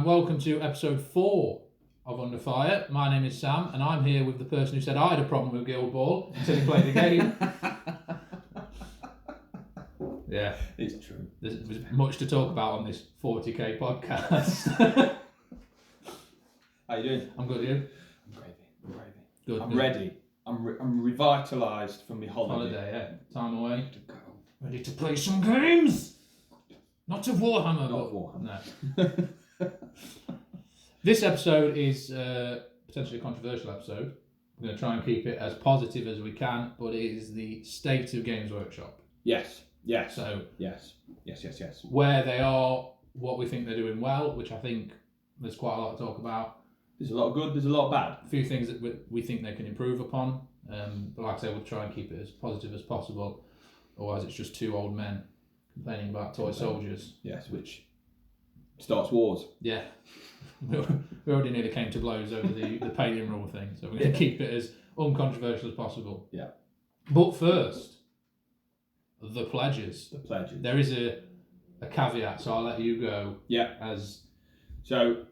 and welcome to episode 4 of Under Fire. My name is Sam, and I'm here with the person who said I had a problem with Guild Ball until he played the game. Yeah, it's true. There's much to talk about on this 40k podcast. How you doing? I'm good, you? I'm gravy. Good. I'm ready. I'm revitalised from my holiday. Yeah. Time away. To go. Ready to play some games. Not of Warhammer. Not Warhammer. No. This episode is potentially a controversial episode. We're going to try and keep it as positive as we can, but it is the state of Games Workshop. Yes. So Yes. Where they are, what we think they're doing well, which I think there's quite a lot to talk about. There's a lot of good, there's a lot of bad. A few things that we think they can improve upon. But like I say, we'll try and keep it as positive as possible. Otherwise, it's just two old men complaining about toy soldiers. Yes, which starts wars. Yeah. We already nearly came to blows over the painting rule thing, so we're going to keep it as uncontroversial as possible. Yeah. But first, the pledges. The pledges. There is a caveat, so I'll let you go. Yeah. So,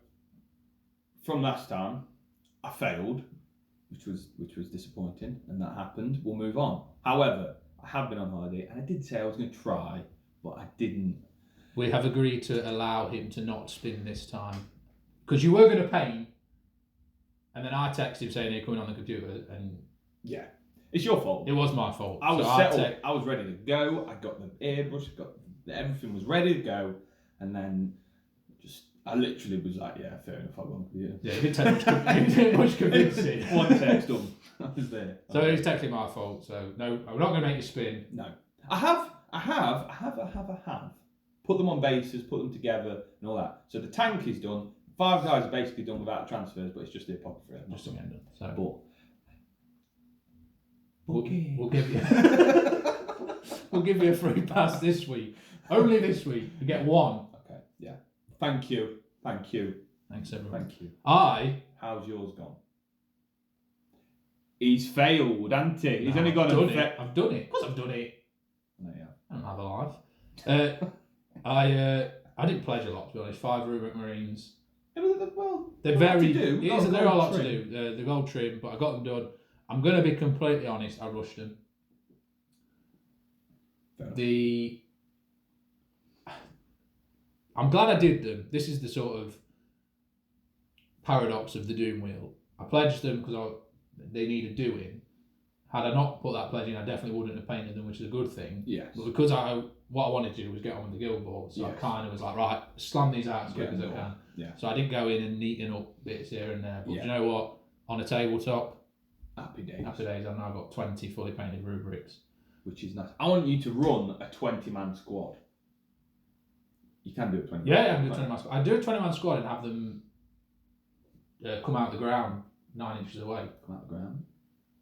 from last time, I failed, which was disappointing, and that happened. We'll move on. However, I have been on holiday, and I did say I was going to try, but I didn't. We have agreed to allow him to not spin this time. Because you were going to paint, and then I texted him saying you're coming on the computer, and... Yeah. It's your fault. It was my fault. I was settled. I was ready to go. I got the airbrush, everything was ready to go, and then I literally was like, yeah, fair enough, I'll go on the computer. Yeah, it didn't take much convincing. One text done. I was there. So it's technically my fault, so no, I'm not going to make you spin. No. I have put them on bases, put them together, and all that. So the tank is done. 5 guys are basically done without transfers, but it's just the apocrypha. Just to get done. So. But we'll give you we'll give you a free pass this week. Only this week. You get one. Okay. Yeah. Thank you. Thanks everyone. Thank you. How's yours gone? He's failed, hasn't he? He's only gone. I've done it. Of course I've done it. No, yeah. I don't have a life. I didn't pledge a lot, to be honest. 5 Rubric Marines. Yeah, well, they're very. They're a lot to do. They're all trim, but I got them done. I'm going to be completely honest. I rushed them. I'm glad I did them. This is the sort of paradox of the Doom Wheel. I pledged them because they needed doing. Had I not put that pledge in, I definitely wouldn't have painted them, which is a good thing. Yes. But because what I wanted to do was get on with the Guild Ball, so I kind of was like, right, slam these out as quick as I can. Yeah. So I didn't go in and neaten up bits here and there. But you know what? On a tabletop, happy days. I've now got 20 fully painted rubrics. Which is nice. I want you to run a 20-man squad. You can do a 20-man Yeah, I can do a 20-man squad. I do a 20-man squad and have them come out the ground 9 inches away. Come out the ground?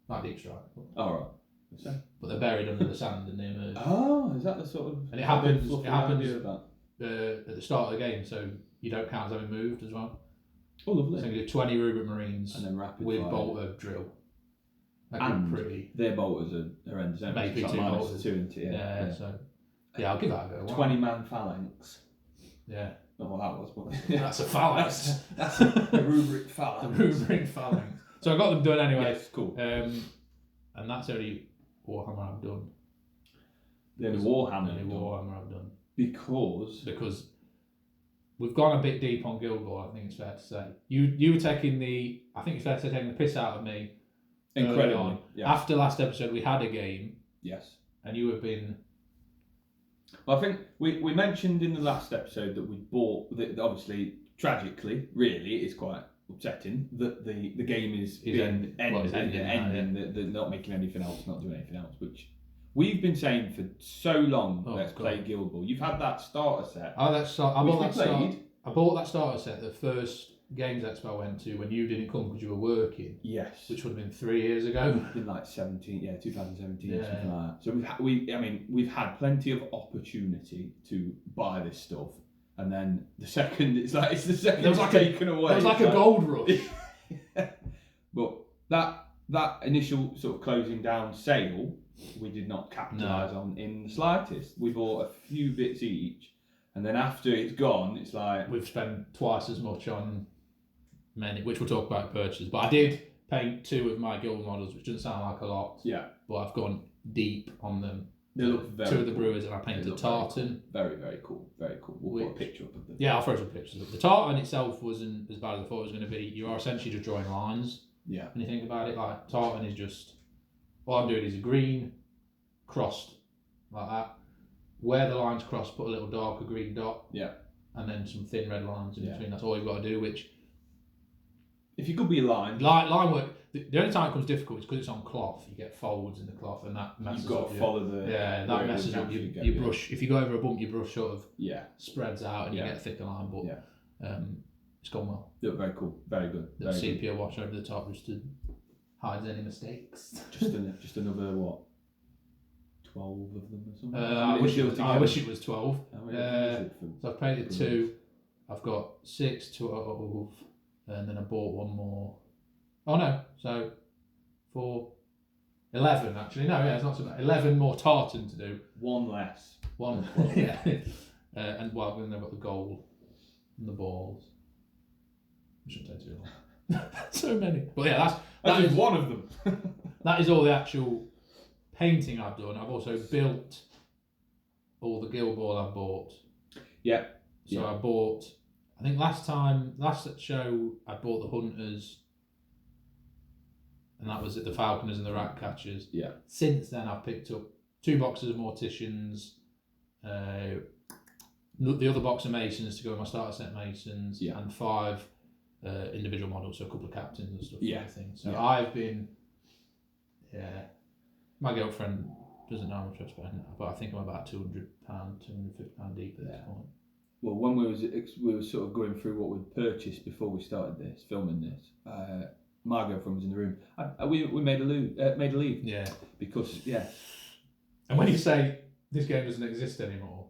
Like deep strike. Oh, right. But they're buried under the sand and they emerge. Oh, is that the sort of... And it happens that? At the start of the game, so you don't count as having moved as well. Oh, lovely. So you do 20 Rubric Marines and then rapid with fire. bolter drill. And pretty. Their bolters are horrendous. Maybe 2 bolters. 2 into Yeah, so... Yeah, I'll give that a go. 20-man phalanx. Yeah. Not what that was, but... That's a phalanx. That's a rubric phalanx. The rubric phalanx. So I got them done anyway. Yes, cool. And that's only Warhammer I've done. The only Warhammer I've done. Because we've gone a bit deep on Guild Ball, I think it's fair to say. You were taking the piss out of me. Incredibly. Yeah. After last episode, we had a game. Yes. And you have been... Well, I think we mentioned in the last episode that we bought, obviously, tragically, really, it's quite upsetting that the game is ending. They're not making anything else, not doing anything else, which we've been saying for so long. Let's play Guild Ball. You've had that starter set. I bought that starter set the first Games Expo I went to when you didn't come because you were working. Yes. Which would have been 3 years ago. It's been like 2017 or something like that. So we've had plenty of opportunity to buy this stuff. And then the second, it's the second taken away. It was like a gold rush. But that initial sort of closing down sale, we did not capitalise on in the slightest. We bought a few bits each, And then after it's gone, it's like... We've spent twice as much on many, which we'll talk about purchases. But I did paint 2 of my guild models, which doesn't sound like a lot. Yeah. But I've gone deep on them. They look very 2 of the cool. brewers, and I painted Tartan. Very, very cool. Very cool. We'll put a picture up of them. Yeah, I'll throw some pictures up. The Tartan itself wasn't as bad as I thought it was going to be. You are essentially just drawing lines. Yeah. When you think about it, like Tartan is just... All I'm doing is a green crossed like that. Where the lines cross, put a little darker green dot. Yeah. And then some thin red lines in between. That's all you've got to do, which... If you could be aligned... Line work... The only time it becomes difficult is because it's on cloth. You get folds in the cloth, and that messes up. You've got to follow the... Yeah, that messes up. You brush... If you go over a bump, your brush sort of spreads out, and you get a thicker line, but it's gone well. Look, very cool. Very good. The sepia wash over the top just to hide any mistakes. just another, what, 12 of them or something? I wish it was 12. So So I've painted 2. I've got 6, 12, and then I bought 1 more. Oh no, so 4, 11 actually. No, yeah, it's not so bad. 11 more tartan to do. 1 less. 1, yeah. And well, then I've got the gold and the balls. It shouldn't take too long. So many. But yeah, that is one of them. That is all the actual painting I've done. I've also built all the guild ball I've bought. Yeah. So I bought, I think last show I bought the hunters, and that was it, the falconers and the rat catchers. Yeah. Since then I've picked up 2 boxes of morticians, the other box of masons to go with my starter set masons, and 5 individual models, so a couple of captains and stuff. Yeah. So I've been, my girlfriend doesn't know how much I've spent, but I think I'm about £200, £250 deep at this point. Well, when we were sort of going through what we'd purchased before we started filming this, my girlfriend was in the room. We made a leave. Yeah. Because, And when you say this game doesn't exist anymore,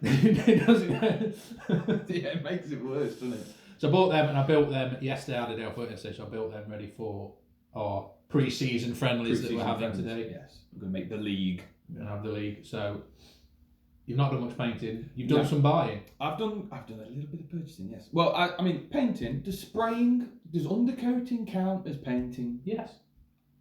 it doesn't. It makes it worse, doesn't it? So I bought them, and I built them yesterday. I had a day off work yesterday, so I built them ready for our pre-season friendlies that we're having today. Yes, we're going to make the league. We're going to have the league. So you've not done much painting. You've done some buying. I've done a little bit of purchasing. Yes. Well, I mean, painting. Does undercoating count as painting? Yes.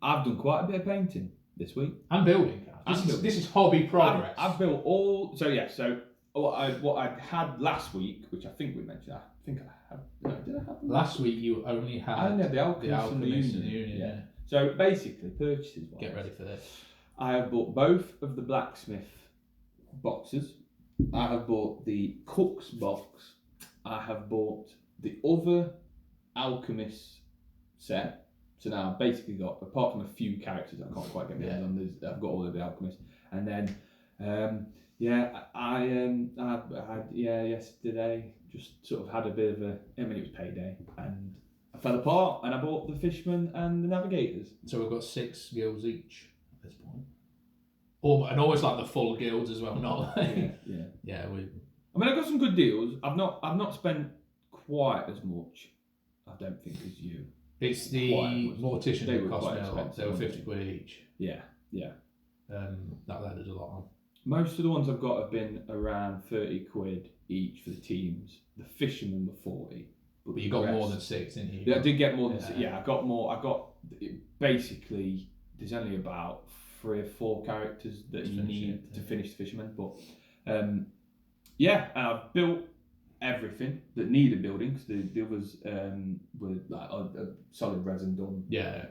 I've done quite a bit of painting this week. And building. This is hobby progress. I've built all. So yeah. So what I had last week, which I think we mentioned. I think I had. No, did I have them? Last week you only had. I had the Alchemist and the Union. Yeah. So basically, purchases. Get ready for this. I have bought both of the blacksmith boxes. I have bought the cook's box. I have bought the other alchemist set. So now I've basically got, apart from a few characters I can't quite get my hands on, I've got all of the alchemists. And then, I had yesterday just sort of had a bit of it was payday, and I fell apart, and I bought the fishermen and the navigators. So we've got 6 guilds each at this point. And always like the full guilds as well, not like... Yeah. I mean, I got some good deals. I've not spent quite as much, I don't think, as you. It's the mortician that cost me a lot. They were £50 each. Yeah. That led us a lot on. Most of the ones I've got have been around £30 each for the teams. The fishermen were 40. But you got more than 6, didn't you? Yeah, I did get more than 6. Yeah, I got more. Basically, there's only about 3 or 4 characters that you need to finish the fisherman. But and I've built everything that needed building, because the others were like a solid resin done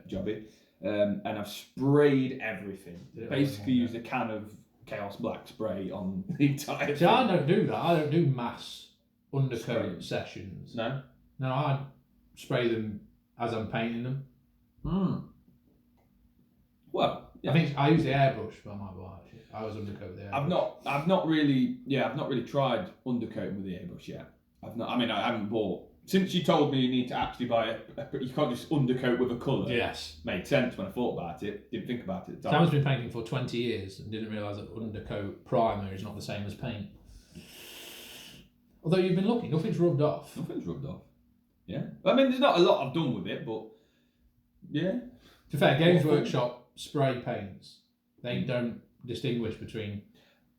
jobby. And I've sprayed everything. Basically used a can of Chaos Black spray on the entire thing. I don't do that. I don't do mass undercoat sessions. No, I spray them as I'm painting them. Well, I think I use the airbrush, but I might buy it. I was undercoat with the airbrush. I've not really tried undercoating with the airbrush yet. I haven't bought. Since you told me you need to actually buy you can't just undercoat with a colour. Yes. Made sense when I thought about it. Didn't think about it at the time. Sam's been painting for 20 years and didn't realise that undercoat primer is not the same as paint. Although you've been looking, nothing's rubbed off. Nothing's rubbed off. Yeah. I mean, there's not a lot I've done with it, but yeah. To be fair, Games Workshop spray paints. They don't distinguish between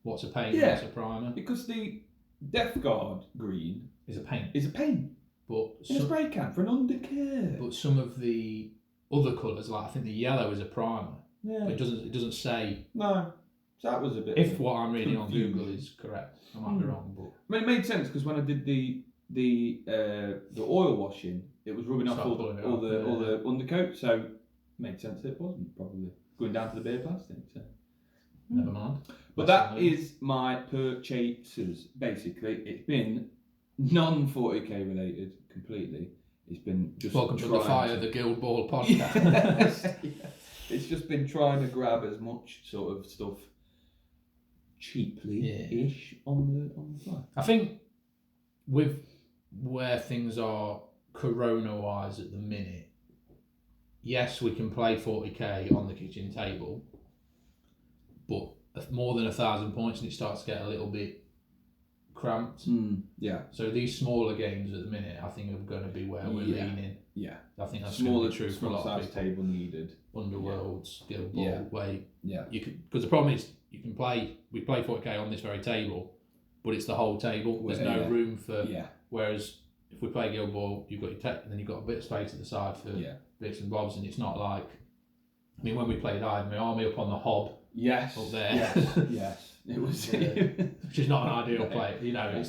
what's a paint and what's a primer. Because the Death Guard green Is a paint. is a paint But in a spray can for an undercurve. But some of the other colours, like I think the yellow is a primer. Yeah. But it doesn't say. No. So that was a bit. If what I'm reading on confused. Google is correct, I might be wrong. But I mean, it made sense because when I did the oil washing, it was rubbing off all the undercoat, so it made sense that it wasn't probably going down to the bare plastic. So. Never mind. But that is my purchases. Basically, it's been non-40k related completely. It's been just welcome to the Fire the Guild Ball podcast. It's just been trying to grab as much sort of stuff cheaply-ish on the fly. I think with where things are corona-wise at the minute, yes, we can play 40k on the kitchen table, but more than 1,000 points and it starts to get a little bit cramped. Yeah. So these smaller games at the minute, I think, are going to be where we're leaning. Yeah. I think that's smaller, going to be true for a lot of people. table needed. Underworlds, Guild Ball, where you could, because the problem is we play 40k on this very table, but it's the whole table. There's no room for. Whereas if we play Guild Ball, you've got your tech, and then you've got a bit of space at the side for bits and bobs, and it's not like. I mean, when we played, I had my army up on the hob. Yes. Up there. Yes. It was. Which is not an ideal play. You know,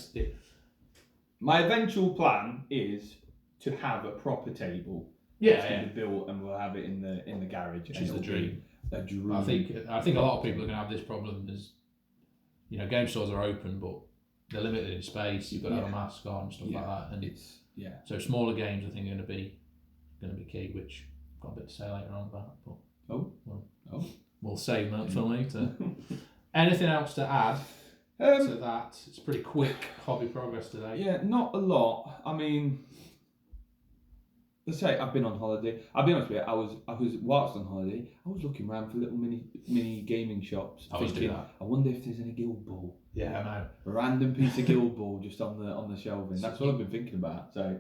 My eventual plan is to have a proper table. It's built, and we'll have it in the garage. Which is the dream. A dream. I think a lot of people are going to have this problem. There's, game stores are open, but they're limited in space. You've got to have a mask on and stuff like that. And it's so smaller games, I think, are going to be key. Which I've got a bit to say later on about. But we'll save that for later. Anything else to add to that? It's pretty quick hobby progress today. Yeah, not a lot. I mean, let's say I've been on holiday. I'll be honest with you. I was whilst on holiday, I was looking around for little mini gaming shops. I was doing that. I wonder if there's any Guild Ball. Yeah, I know. A random piece of Guild Ball just on the shelving. That's what I've been thinking about. So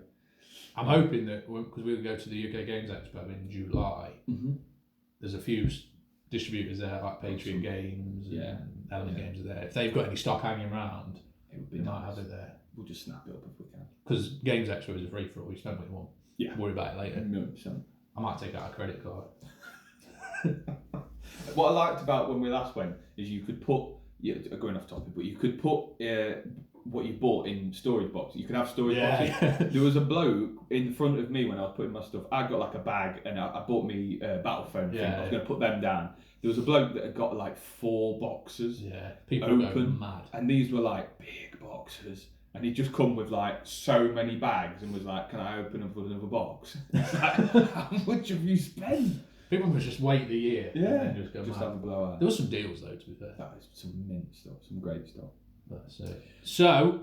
I'm hoping that because we'll go to the UK Games Expo in July. There's a few distributors there like Patriot Games and Element Games are there. If they've got any stock hanging around, it would be nice. Might have it there. We'll just snap it up if we can. Because Games Expo is a free for all. You spend what you want. Yeah. Worry about it later. 100%. I might take out a credit card. What I liked about when we last went is you could put, going off topic, but you could put what you bought in storage boxes. You could have storage boxes. Yeah. There was a bloke in front of me when I was putting my stuff. I got like a bag and I bought me battle phone thing. I was going to put them down. There was a bloke that had got like 4 boxes. Yeah, people open, go mad. And these were like big boxes. And he'd just come with like so many bags and was like, "Can I open up another box?" It's like, how much have you spent? People must just wait the year. Yeah. And then just go mad. Have a blowout. There was some deals though, to be fair. That is some mint stuff, some great stuff. That's it. So,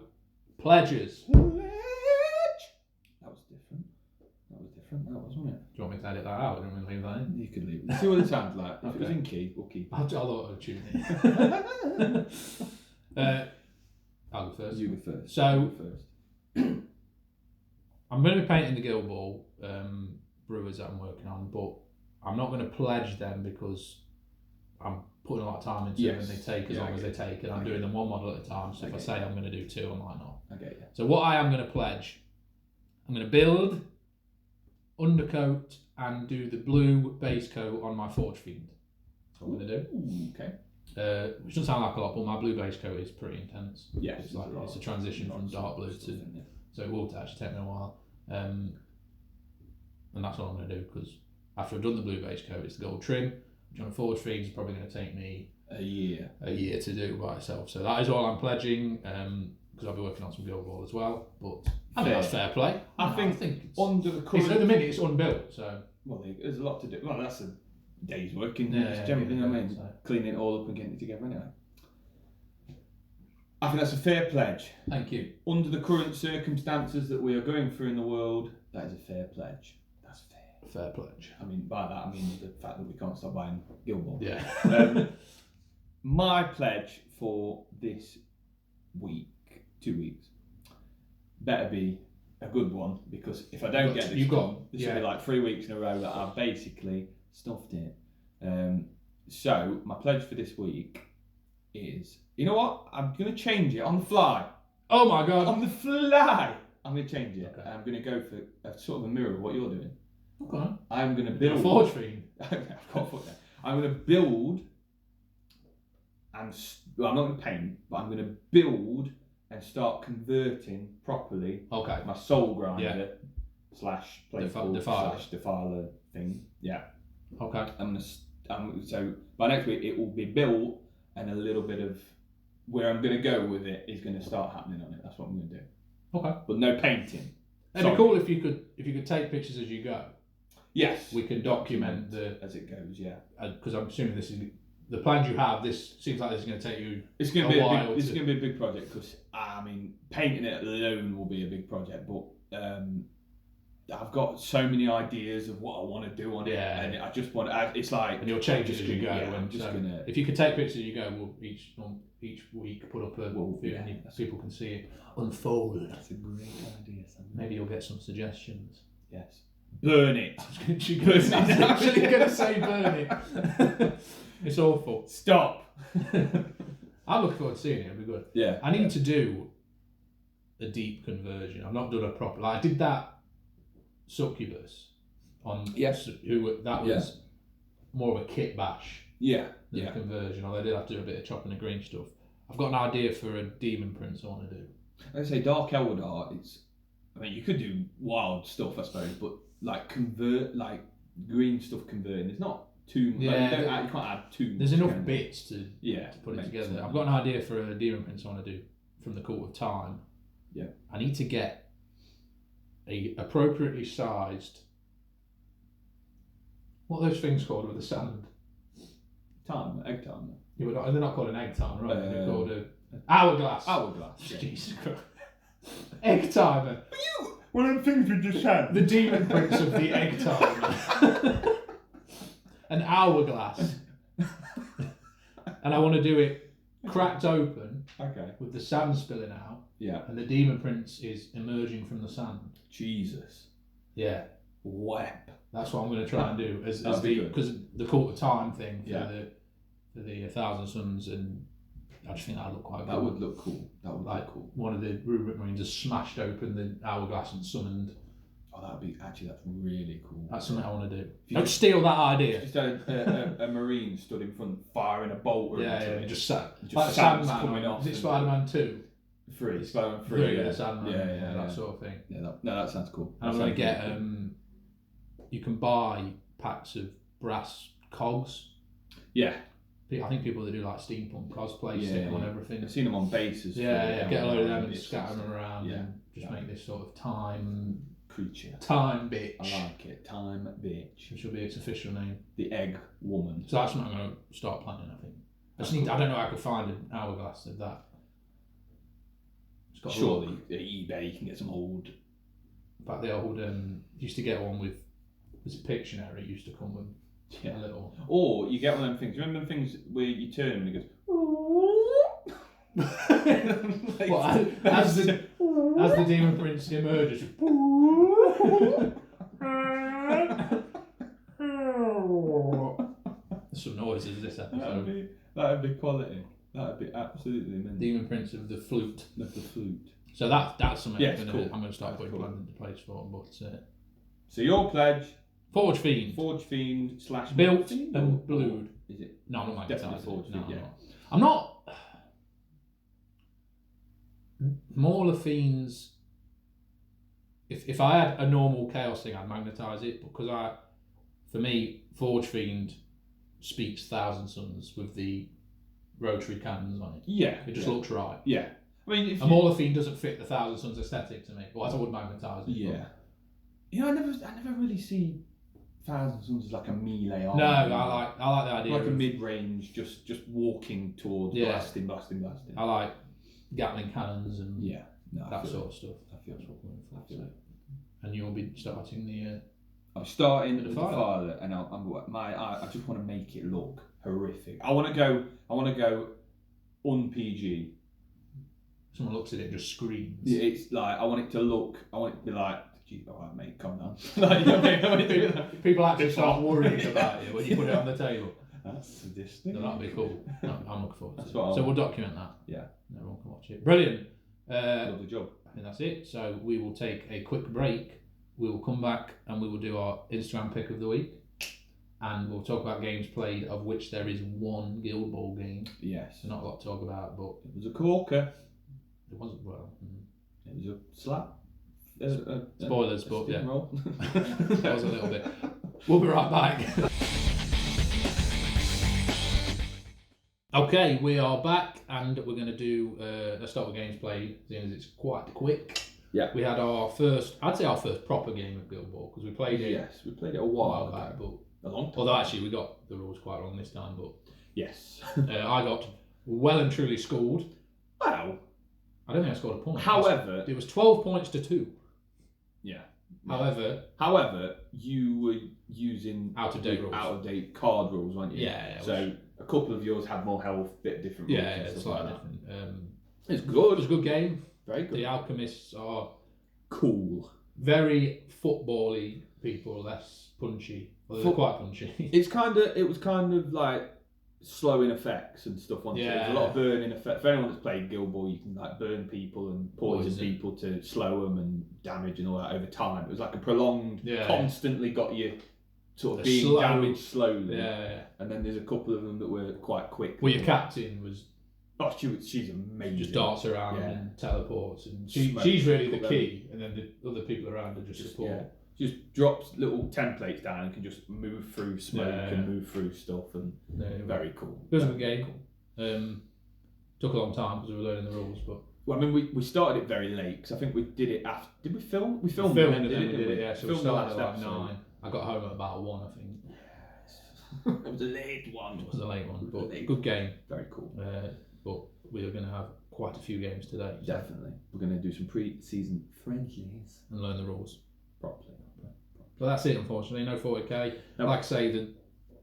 pledges. That was different. That was, wasn't it? Do you want me to edit that out? Do you want me to leave that in? You could leave it. See what it sounds like. If it was in key, we'll keep it. I'll auto-tune it. I'll go first. You go first. So, I'm going to be painting the Guild Ball brewers that I'm working on, but I'm not going to pledge them because I'm putting a lot of time into them and they take as long as they take, and I'm doing them one model at a time. So if I say I'm going to do 2, I might not. Okay. So what I am going to pledge, I'm going to build, undercoat, and do the blue base coat on my Forge Fiend. That's what I'm going to do. Ooh, okay. Which doesn't sound like a lot, but my blue base coat is pretty intense. Yeah, it's a transition from dark blue to, so it will actually take me a while. And that's what I'm going to do, because after I've done the blue base coat, it's the gold trim, which on a Forge Fiend is probably going to take me a year to do by itself. So that is all I'm pledging, because I'll be working on some Guild Ball as well. But I think that's fair play. I think it's under the current... At the minute, it's unbuilt, so... Well, there's a lot to do. Well, that's a day's work, you know what I mean? So. Cleaning it all up and getting it together anyway. I think that's a fair pledge. Thank you. Under the current circumstances that we are going through in the world, that is a fair pledge. That's fair. Fair pledge. I mean, by that I mean the fact that we can't stop buying Guild Ball. Yeah. My pledge for this week, 2 weeks, better be a good one, because if I don't get this done, this will be like 3 weeks in a row that I've basically stuffed it. So my pledge for this week is, you know what? I'm going to change it on the fly. Oh my god. On the fly. I'm going to change it. Okay. I'm going to go for a sort of a mirror of what you're doing. Okay. I'm going to You're a build. Forge fiend. I'm going to build and well, I'm not going to paint, but I'm going to build and start converting properly. Okay. My soul grinder slash playful Defiler. slash defiler thing. Yeah. Okay. So by next week it will be built, and a little bit of where I'm going to go with it is going to start happening on it. That's what I'm going to do. Okay. But no painting. It'd be cool if you could take pictures as you go. Yes. We can document as it goes. Yeah. Because I'm assuming this is the plans you have. This seems like this is going to take you. It's going to be a big. It's going to be a big project because I mean painting it alone will be a big project, but I've got so many ideas of what I want to do on it, and I just want. It's like and you'll change it as you go. Yeah, I'm just gonna. If you could take pictures as you go, we'll each week put up a video and people can see it unfold. That's a great idea. Sam. Maybe you'll get some suggestions. Yes. Burn it. I'm actually going to say burn it. It's awful. Stop. I'm looking forward to seeing it. It'll be good. Yeah. I need to do a deep conversion. I've not done a proper. Like I did that Succubus on. Yes. That was more of a kit bash. Yeah. Than a conversion. Although I did have to do a bit of chopping and green stuff. I've got an idea for a demon prince I want to do. I say Dark Eldar. I mean, you could do wild stuff, I suppose, but like green stuff converting. There's not too much. Yeah, you can't add too much. There's enough bits to put it together. I've got an idea for a demon prince I want to do from the Cult of Time. Yeah. I need to get a appropriately sized. What are those things called with the sand? Egg timer. Yeah, but they're not called an egg timer, right? They're called an hourglass. Hourglass. Yeah. Jesus Christ. Egg timer. One of the things we just had. The demon prince of the egg timer. An hourglass. And I want to do it cracked open. Okay. With the sand spilling out. Yeah. And the demon prince is emerging from the sand. Jesus. Yeah. Web. That's what I'm going to try and do because the Cult of Time thing for the 1,000 Suns, and I just think that'd look quite cool. That would look cool. That would look cool. One of the Rubric Marines has smashed open the hourglass and summoned. Oh, that's really cool. That's something I want to do. Don't steal that idea. Just a Marine stood in front firing a bolt. Just sat. Like Sandman coming off. Is it Spider-Man 2? 3. Spider-Man 3. Yeah, Sandman. That sort of thing. Yeah, that sounds cool. And I'm going to get. You can buy packs of brass cogs. Yeah. I think people that do like steampunk cosplay stick on everything. I've seen them on bases. Get a load of them and scatter them around and just make this sort of time creature. Time bitch. I like it. Time bitch. Which will be its official name. The egg woman. So that's what I'm going to start planning, I think. I don't know how I could find an hourglass of that. Surely eBay you can get some old. In fact, the old used to get one with. Was it Pictionary? It used to come with a little. Or you get one of them things. Remember them things where you turn them and it goes. As the demon prince emerges. Some noises this episode. That'd be quality. That'd be absolutely amazing. Demon prince of the flute. Of the flute. So that's something I'm cool. going to start putting plans into place for. But so your pledge. Forge Fiend. / built fiend and blued. Is it? No, I'm not Definitely Forge Fiend. No, I'm not. Mauler Fiends. If I had a normal Chaos thing, I'd magnetise it because for me, Forge Fiend speaks 1,000 Suns with the rotary cannons on it. Yeah, it just looks right. Yeah, I mean, a Mauler Fiend doesn't fit the 1,000 Suns aesthetic to me. Well, I would magnetise it. Yeah, I never really see 1,000 Suns as like a melee army. No, I like the idea. Like a mid-range, just walking towards blasting. I like Gatling cannons and that sort of stuff. I feel it. And you'll be starting the. I'm starting the Defiler, and I just want to make it look horrific. I want to go un-PG. Someone looks at it and just screams. It's like I want it to be like, gee, all right, mate, calm down. Like, you know what I mean? People actually start worrying about you when you put it on the table. That's sadistic. No, that'd be cool. I'm looking forward to it. So we'll document that. Yeah. And everyone can watch it. Brilliant. Lovely job. I think that's it. So we will take a quick break. We will come back and we will do our Instagram pick of the week. And we'll talk about games played, of which there is one Guild Ball game. Yes. So not a lot to talk about, but it was a corker. It wasn't well. It was a slap. Spoilers, but yeah. Roll. That was a little bit. We'll be right back. Okay, we are back, and we're going to do. Let's start with games played, seeing as it's quite quick. Yeah. We had our first proper game of Guild Ball, because we played it. Yes, we played it a while back, but a long time. Although actually we got the rules quite wrong this time, but yes, I got well and truly schooled. Wow. I don't think I scored a point. However, it was 12 points to 2. Yeah. However, you were using out-of-date card rules, weren't you? Yeah. So a couple of yours had more health, bit different rules. Yeah, it's slightly different. It's good. It was a good game. Very good. The Alchemists are cool. Very football-y people, less punchy. Well, they're quite punchy. It was kind of like slowing effects and stuff on it. There's a lot of burning effect. For anyone that's played Guild Ball, you can like burn people and poison people to slow them and damage and all that over time. It was like a prolonged, constantly got you sort of being damaged slowly. Yeah. And then there's a couple of them that were quite quick. Well, your captain was. Oh, she's amazing. Just darts around and teleports, and she's really the key. And then the other people around are just support. Yeah. She just drops little templates down and can just move through smoke and move through stuff, and very cool. It was a good game. Took a long time because we were learning the rules, but well, I mean, we started it very late because I think we did it after. Did we film? We filmed it and then we did it. Yeah, so we started at like 9. So. I got home at about 1, I think. It was a late one. It was a late one, but good game. Very cool. But we are going to have quite a few games today. So. Definitely, we're going to do some pre-season friendlies and learn the rules properly. But that's it, unfortunately. No 40k. No. Like I say,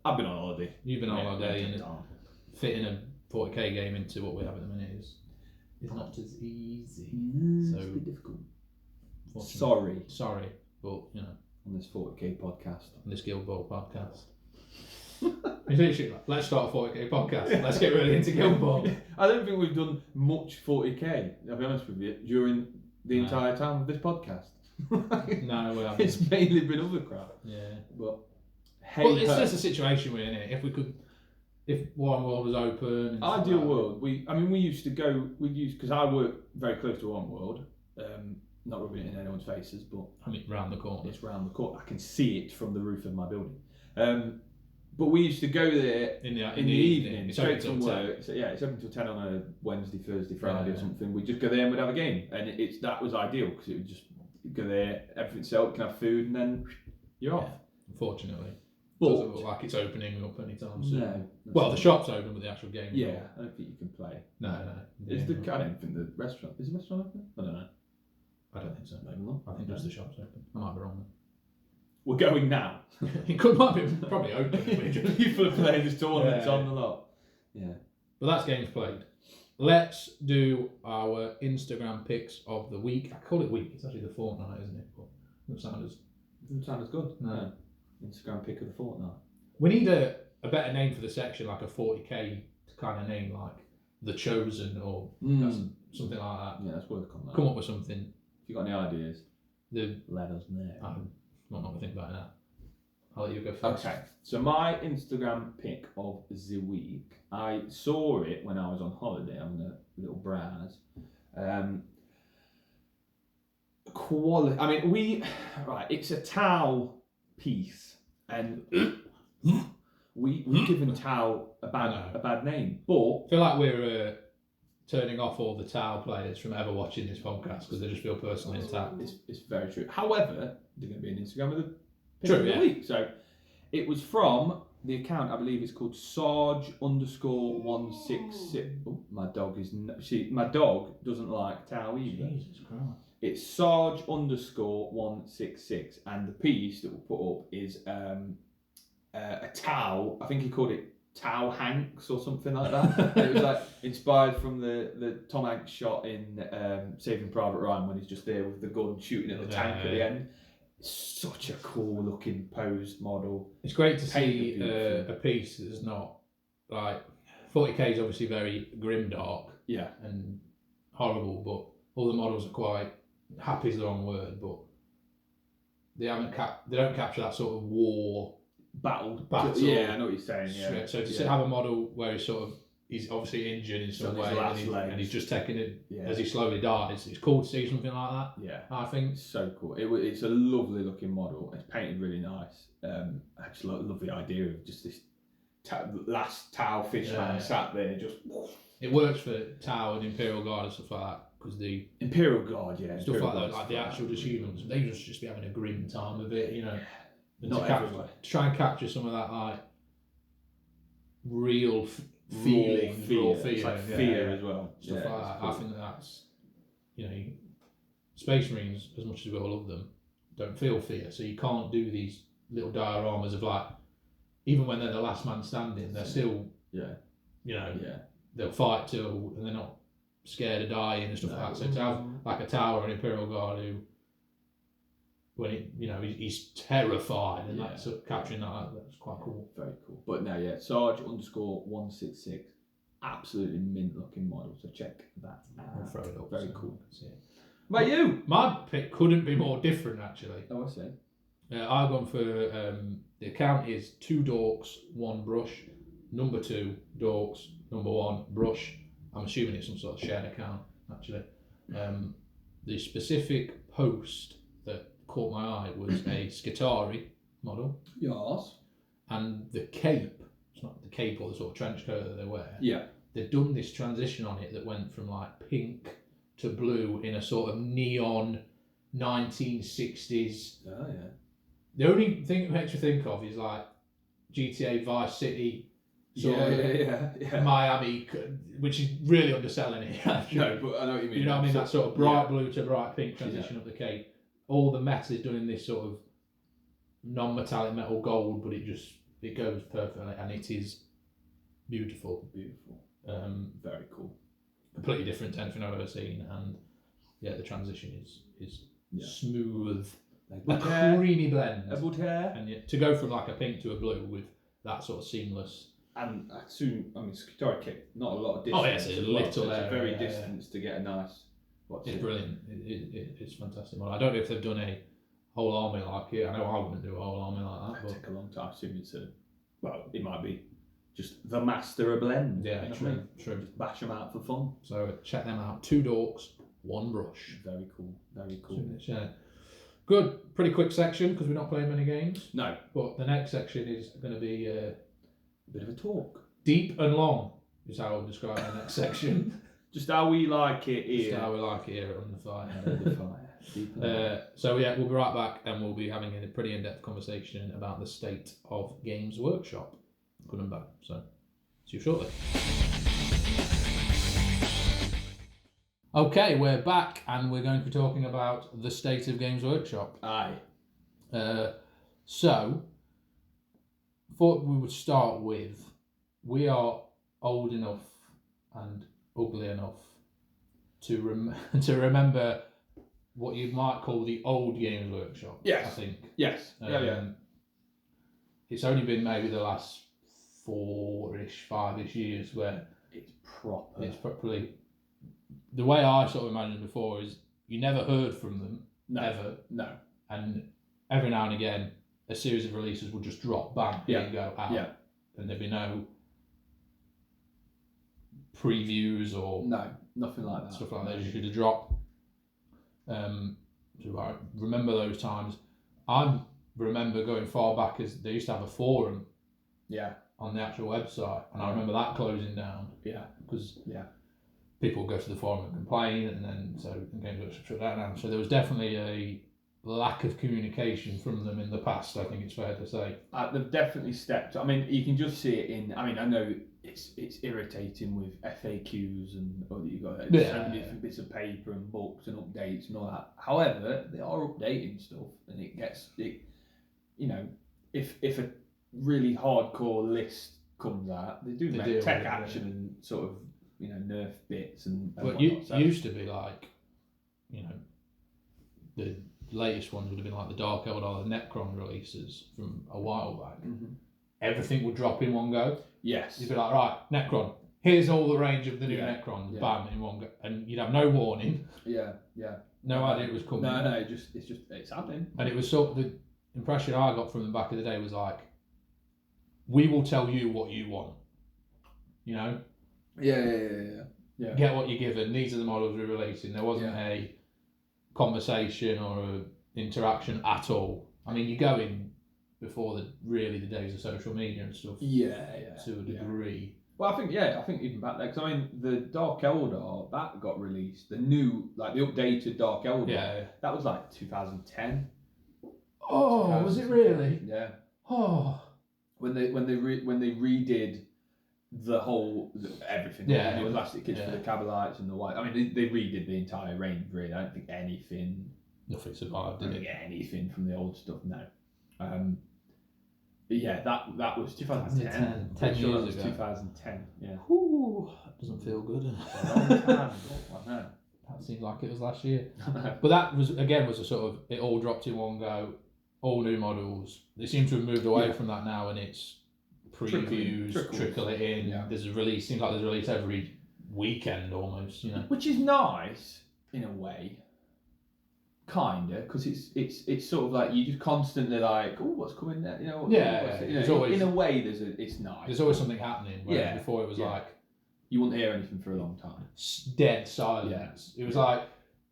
I've been on holiday. You've been on holiday, and fitting a 40k game into what we have at the minute is not as easy. So it's a bit difficult. Sorry, but you know, on this 40k podcast, on this Guild Ball podcast. Let's start a 40k podcast. Let's get really into Guild Ball. I don't think we've done much 40k. I'll be honest with you. During the entire time of this podcast. No, we haven't. It's mainly been other crap. Yeah, but it's just a situation we're in. If one world was open, ideal world. We used to go. Because I work very close to one world. Not rubbing it in anyone's faces, but I mean, round the corner. It's round the corner. I can see it from the roof of my building. But we used to go there in the evening, straight from work. So, it's open till 10 on a Wednesday, Thursday, Friday or something. We'd just go there and we'd have a game, and that was ideal because it would just go there, everything's set up, you can have food, and then you're off. Unfortunately, it doesn't look like it's opening up anytime soon. No. Well, the shop's open, but the actual game. Yeah, I don't think you can play. No. I don't think the restaurant is the restaurant open. I don't know. I don't think so. Maybe not. I think just the shop's open. I might be wrong. We're going now. It might be probably open. People are playing this tournament on the lot. Yeah. But that's games played. Let's do our Instagram picks of the week. I call it week. It's actually the fortnight, isn't it? But it doesn't sound as good. No. Instagram pick of the fortnight. We need a better name for the section, like a 40k kind of name, like The Chosen or something like that. Yeah, that's worth on that. Come up with something. If you've got any ideas, let us know. I'm not going to think about it now. I'll let you go first. Okay, so my Instagram pick of the week, I saw it when I was on holiday, having a little browse. It's a towel piece, and we've given towel a bad name, but I feel like we're turning off all the towel players from ever watching this podcast because they just feel personally attacked. It's very true. However, there's going to be an Instagram with a pick of the week. So it was from the account, I believe it's called Sarge_166. Oh, my dog doesn't like towel either. Jesus Christ. It's Sarge_166, and the piece that we'll put up is a towel. I think he called it Towel Hanks or something like that. And it was like inspired from the Tom Hanks shot in Saving Private Ryan when he's just there with the gun shooting at the tank at the end. It's such a cool looking posed model. It's great to see a piece that's not like 40k is obviously very grimdark, and horrible, but all the models are quite, happy is the wrong word, but they don't capture that sort of war battle. Yeah, I know what you're saying. Yeah. So to have a model where he's obviously injured in some way, and he's just taking it as he slowly dies. It's cool to see something like that. Yeah, I think it's so cool. It's a lovely looking model. It's painted really nice. I just love the idea of just this last Tau fishman sat there. Just it works for Tau and Imperial Guard and stuff like that, because the Imperial Guard, stuff Imperial like Guard, that, like the actual just humans, they just be having a grim time of it, you know. And Not everywhere. to try and capture some of that like real feeling, raw fear, it's like fear as well. Stuff like that. Cool. I think that's, you know, Space Marines, as much as we all love them, don't feel fear, so you can't do these little dioramas of like, even when they're the last man standing, they're still, you know, they'll fight till, and they're not scared of dying and stuff like that. So to have like a Tower and Imperial Guard who, when he's terrified, and that's capturing that's quite cool. Very cool. But no, Sarge_166, absolutely mint looking model. So check that out. I'll throw it up. Very so cool. About you? My pick couldn't be more different, actually. Oh, I see. I've gone for the account is 2 dorks, 1 brush. Number 2 dorks, number 1 brush. I'm assuming it's some sort of shared account, actually. The specific post that caught my eye was a Skitarii model. Yes. And the cape, it's not the cape or the sort of trench coat that they wear. Yeah. They've done this transition on it that went from like pink to blue in a sort of neon 1960s. Oh, yeah. The only thing it makes me think of is like GTA Vice City, Miami, which is really underselling it. Actually. No, but I know what you mean. You know what I mean? That sort of bright blue to bright pink transition of the cape. All the metal is done in this sort of non-metallic metal gold, but it goes perfectly, and it is beautiful. Beautiful. Very cool. Completely different to anything I've ever seen, and the transition is smooth. A creamy blend. And to go from like a pink to a blue with that sort of seamless. And Skitarii kit, not a lot of distance. Oh yes, it's a little there. It's a very distance to get a nice. It's brilliant. It's fantastic. I don't know if they've done a whole army like it. I know I wouldn't do a whole army like that. It'd take a long time. I assume it might be just the master of blend. Yeah, true. Just bash them out for fun. So check them out. 2 dorks, 1 brush. Very cool. Very cool. Good. Pretty quick section because we're not playing many games. No. But the next section is going to be a bit of a talk. Deep and long is how I would describe the next section. Just how we like it here. Just how we like it here at Under Fire. Under Fire. So we'll be right back, and we'll be having a pretty in-depth conversation about the state of Games Workshop. Good and bad. So see you shortly. Okay, we're back, and we're going to be talking about the state of Games Workshop. Aye. So, thought we would start with, we are old enough and ugly enough to remember what you might call the old Games Workshop. Yes. I think. Yes. It's only been maybe the last 4-ish, 5-ish years where it's proper. It's properly. The way I sort of imagined before is you never heard from them, ever. No. And every now and again, a series of releases would just drop, bang, here you go, out. Yeah. And there'd be no previews or nothing like that. Stuff like that. You could drop. So I remember those times. I remember going far back as they used to have a forum. Yeah. On the actual website, and I remember that closing down. Yeah. Because people would go to the forum and complain, and then Games Workshop shut that down. So there was definitely a lack of communication from them in the past. I think it's fair to say. They've definitely stepped. I mean, you can just see it in. I mean, I know it's irritating with FAQs and you've got so many different bits of paper and books and updates and all that. However, they are updating stuff, and it gets it. You know, if a really hardcore list comes out, they do make tech action and sort of nerf bits and. But used to be like, the latest ones would have been like the Dark Eldar, the Necron releases from a while back. Mm-hmm. Everything would drop in one go. Yes. You'd be like, right, Necron, here's all the range of the new Yeah. Necrons, Yeah. bam, in one go, and you'd have no warning, Yeah. no idea it was coming. No, it's happening. And it was sort of the impression I got from them back in the day was like, we will tell you what you want, you know. Yeah. Get what you're given. These are the models we're releasing. There wasn't a conversation or a interaction at all. I mean, you go in before the days of social media and stuff. Yeah. To a degree. Well, I think even back there, because I mean, the Dark Eldar that got released, the new, like the updated Dark Eldar, that was like 2010. Oh, was it really? Yeah. Oh. When they redid the whole everything, the new plastic kits for the Kabalites and the white. I mean, they redid the entire range. Really, I don't think nothing survived. Did it? Anything from the old stuff? No. But yeah, that was 2010. 10 years ago. 2010. Yeah. Whew, that doesn't feel good. A long time. I know. That seems like it was last year. But that was a sort of, it all dropped in one go, all new models. They seem to have moved away from that now, and it's previews, trickle it in. Yeah. There's a release. Seems like there's a release every weekend almost. You know, which is nice in a way. Kinda, because it's sort of like you just constantly like, oh, what's coming there? You know, always, in a way, it's nice. There's always something happening. Whereas before it was like you wouldn't hear anything for a long time. Dead silence. It was like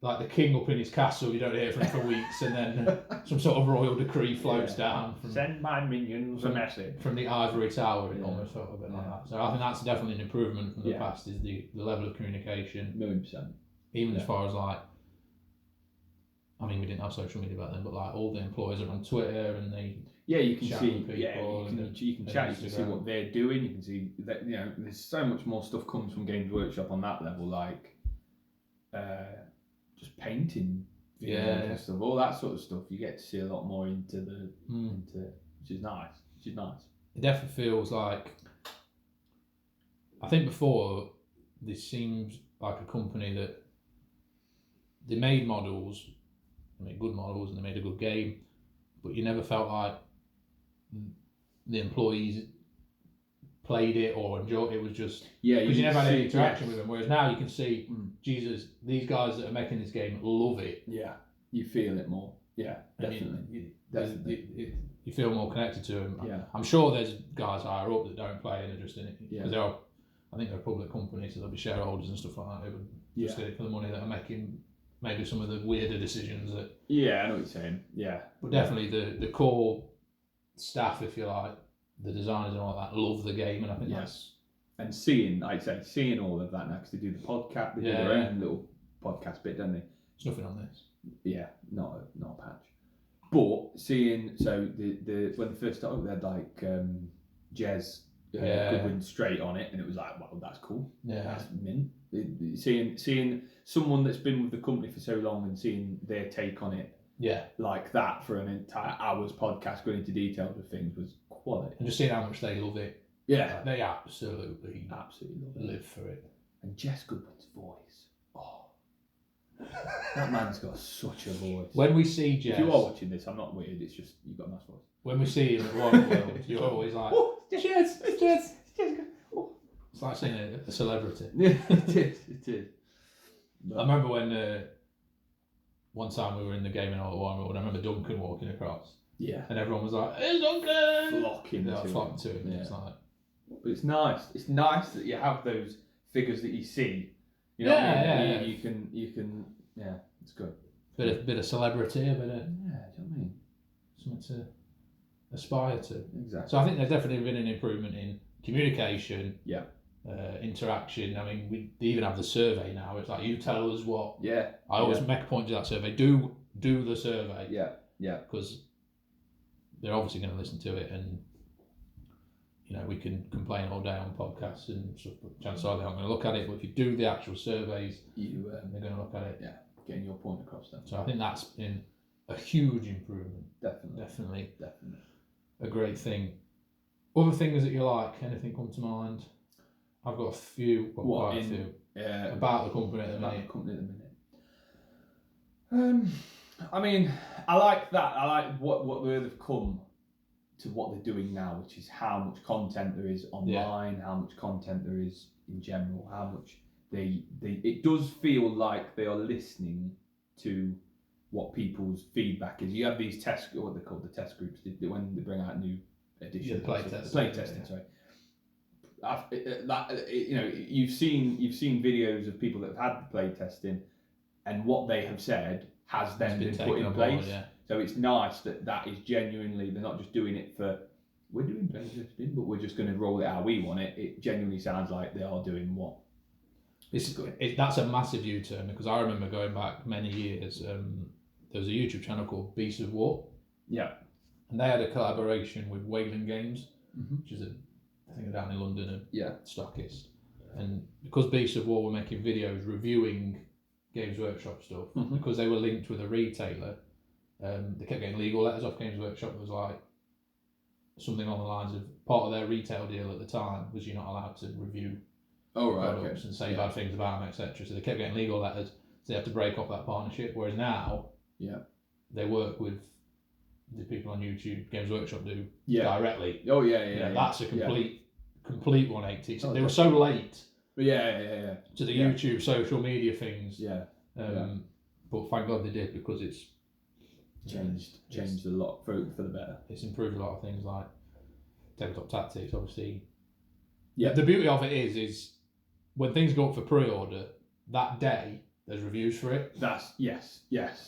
the king up in his castle. You don't hear from him for weeks, and then some sort of royal decree floats down. Send my minions a message from the ivory tower. It almost felt a bit like that. So I think that's definitely an improvement from the past. Is the level of communication. 1,000,000%. Even as far as like. I mean, we didn't have social media back then, but like all the employees are on Twitter and they you can chat see with people. you can chat, you can see what they're doing. You can see that there's so much more stuff comes from Games Workshop on that level, like just painting, and stuff, all that sort of stuff. You get to see a lot more into which is nice. It definitely feels like. I think before this seems like a company that they made models. They made good models and they made a good game, but you never felt like the employees played it or enjoyed it. It was just because you never had any interaction with them. Whereas now you can see, Jesus, these guys that are making this game love it. Yeah, you feel it more. Yeah, definitely. You feel more connected to them. Yeah, I'm sure there's guys higher up that don't play and they're just in it because I think they're a public company, so there'll be shareholders and stuff like that. They would just get it for the money that are making. Maybe some of the weirder decisions that. Yeah, I know what you're saying. Yeah, but definitely the core staff, if you like, the designers and all that, love the game, and I think that's. And seeing all of that now, because they do the podcast, they do their own little podcast bit, don't they? There's nothing on this. Yeah, not a patch. But seeing the when they first started, they had like Jez Goodwin straight on it, and it was like, well, that's cool. Yeah, that's mint. Seeing someone that's been with the company for so long and seeing their take on it, like that for an entire hour's podcast, going into details of things was quality. And just seeing how much they love it. Yeah, like, they absolutely live for it. And Jess Goodwin's voice, that man's got such a voice. When we see Jess, if you are watching this, I'm not weird. It's just you've got a nice voice. When we see him at Warren World, you're always like, Jess. It's like seeing a celebrity. Yeah, it is. I remember when one time we were in the game in Warren World, I remember Duncan walking across. Yeah. And everyone was like, "Hey, Duncan!" Flocking to him. Yeah. It's like, but it's nice. It's nice that you have those figures that you see. You know what I mean? You can. Yeah, it's good. Bit of celebrity, a bit of. Yeah, do you know what I mean? Something to aspire to. Exactly. So I think there's definitely been an improvement in communication. Yeah. Interaction. I mean, they even have the survey now. It's like, you tell us what. Yeah. I always make a point to that survey. Do the survey. Yeah. Because they're obviously going to listen to it, and we can complain all day on podcasts and stuff. But chances are they aren't going to look at it. But if you do the actual surveys, they're going to look at it. Yeah. Getting your point across then. So I think that's been a huge improvement. Definitely. A great thing. Other things that you like? Anything come to mind? I've got a few. Quite a few. About the company at the minute. I mean, I like that. I like what they've come to what they're doing now, which is how much content there is online, how much content there is in general, how much it does feel like they are listening to what people's feedback is. You have these what they call the test groups, when they bring out new editions. Play testing, sorry. You've seen videos of people that have had the play testing, and what they have said has then been put in place. So it's nice that is genuinely, they're not just doing it for, we're doing play testing, but we're just going to roll it how we want it. It genuinely sounds like they are doing what. That's a massive U-turn, because I remember going back many years, there was a YouTube channel called Beasts of War. Yeah. And they had a collaboration with Wayland Games, which is I think down in London, stockist. And because Beasts of War were making videos reviewing Games Workshop stuff, because they were linked with a retailer, they kept getting legal letters off Games Workshop. It was like something along the lines of, part of their retail deal at the time was you're not allowed to review products and say bad things about them, etc. So they kept getting legal letters, so they had to break off that partnership. Whereas now, they work with the people on YouTube, Games Workshop do directly. That's a complete 180. So they were so late to the YouTube social media things. But thank God they did, because it's changed a lot for the better. It's improved a lot of things like tabletop tactics, obviously. The beauty of it is when things go up for pre-order, that day there's reviews for it. Yes.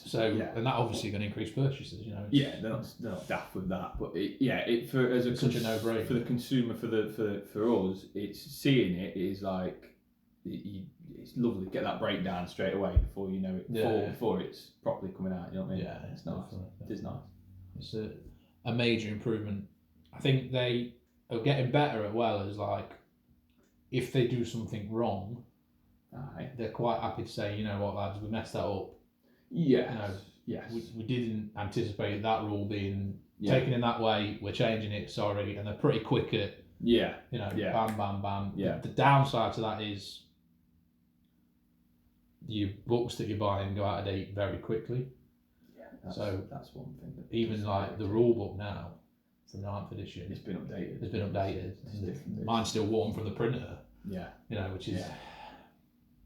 So and that obviously going to increase purchases. They're not daft with that, but it's such a no-brainer for the consumer. For us, it's seeing it is like it's lovely to get that breakdown straight away before you know it, before it's properly coming out. You know what I mean? It's nice. It is nice. It's a major improvement. I think they are getting better as well as, like, if they do something wrong, they're quite happy to say, you know what, lads, we messed that up. Yes. We didn't anticipate that rule being taken in that way. We're changing it. Sorry, and they're pretty quick at bam, bam, bam. The downside to that is your books that you're buying go out of date very quickly. That's one thing. Even like the rule book now, from the 9th edition, it's been updated. Mine's still warm from the printer. Which is.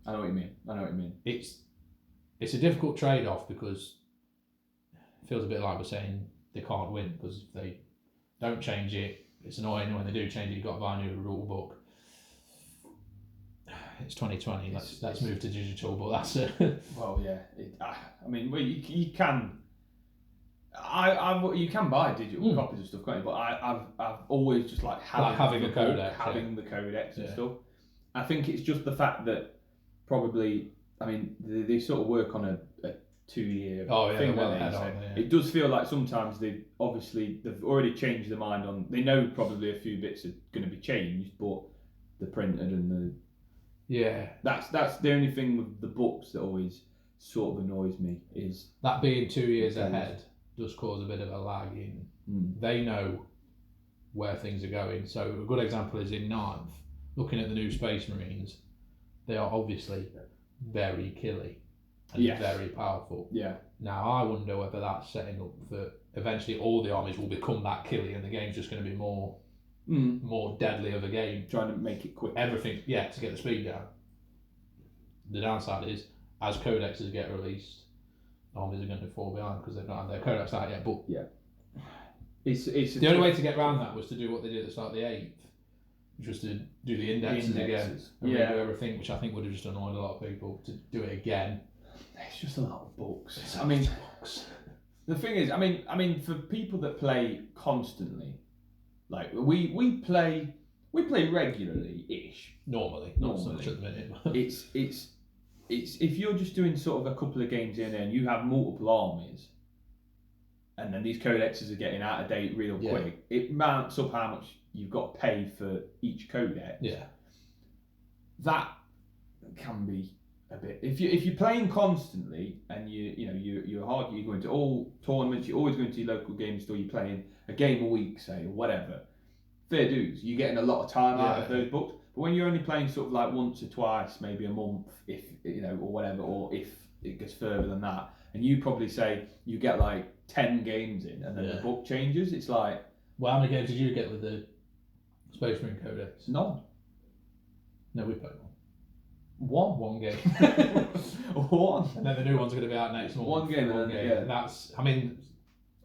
I know what you mean. It's a difficult trade-off, because it feels a bit like we're saying they can't win, because if they don't change it, it's annoying. When they do change it, you've got to buy a new rule book. It's 2020. Let's move to digital, but that's it. Well, you can. You can buy digital copies of stuff, can't you? But I've always just having a codex, the codex and stuff. I think it's just the fact that probably, they sort of work on a 2-year thing. It does feel like sometimes they've already changed their mind on. They know probably a few bits are going to be changed, but the printed and the that's the only thing with the books that always sort of annoys me, is that being 2 years ahead does cause a bit of a lag in. They know where things are going. So a good example is in 9th, looking at the new Space Marines. They are obviously very killy and very powerful. Now I wonder whether that's setting up for eventually all the armies will become that killy, and the game's just going to be more deadly of a game. Trying to make it quick. Everything, to get the speed down. The downside is, as codexes get released, armies are going to fall behind because they've not had their codex out yet. But it's the only way to get around that was to do what they did at the start of the 8th, which was to do the indexes again and redo everything, which I think would have just annoyed a lot of people to do it again. It's just a lot of books. Books. The thing is, for people that play constantly, like we play regularly-ish. Normally, not so much at the minute. It's if you're just doing sort of a couple of games in there and you have multiple armies, and then these codexes are getting out of date real quick, it mounts up how much you've got to pay for each codex. That can be a bit. If you're playing constantly and you're going to all tournaments, you're always going to your local game store, you're playing a game a week, say, or whatever. Fair dues, you're getting a lot of time out of those books. But when you're only playing sort of like once or twice, maybe a month, if or whatever, or if it goes further than that, and you probably say you get like 10 games in, and then the book changes, it's like, Well, how many games did you get with the Space Marine Codex? None. No, we played one. One game. One. And then the new one's going to be out next month. One game. Yeah. That's, I mean...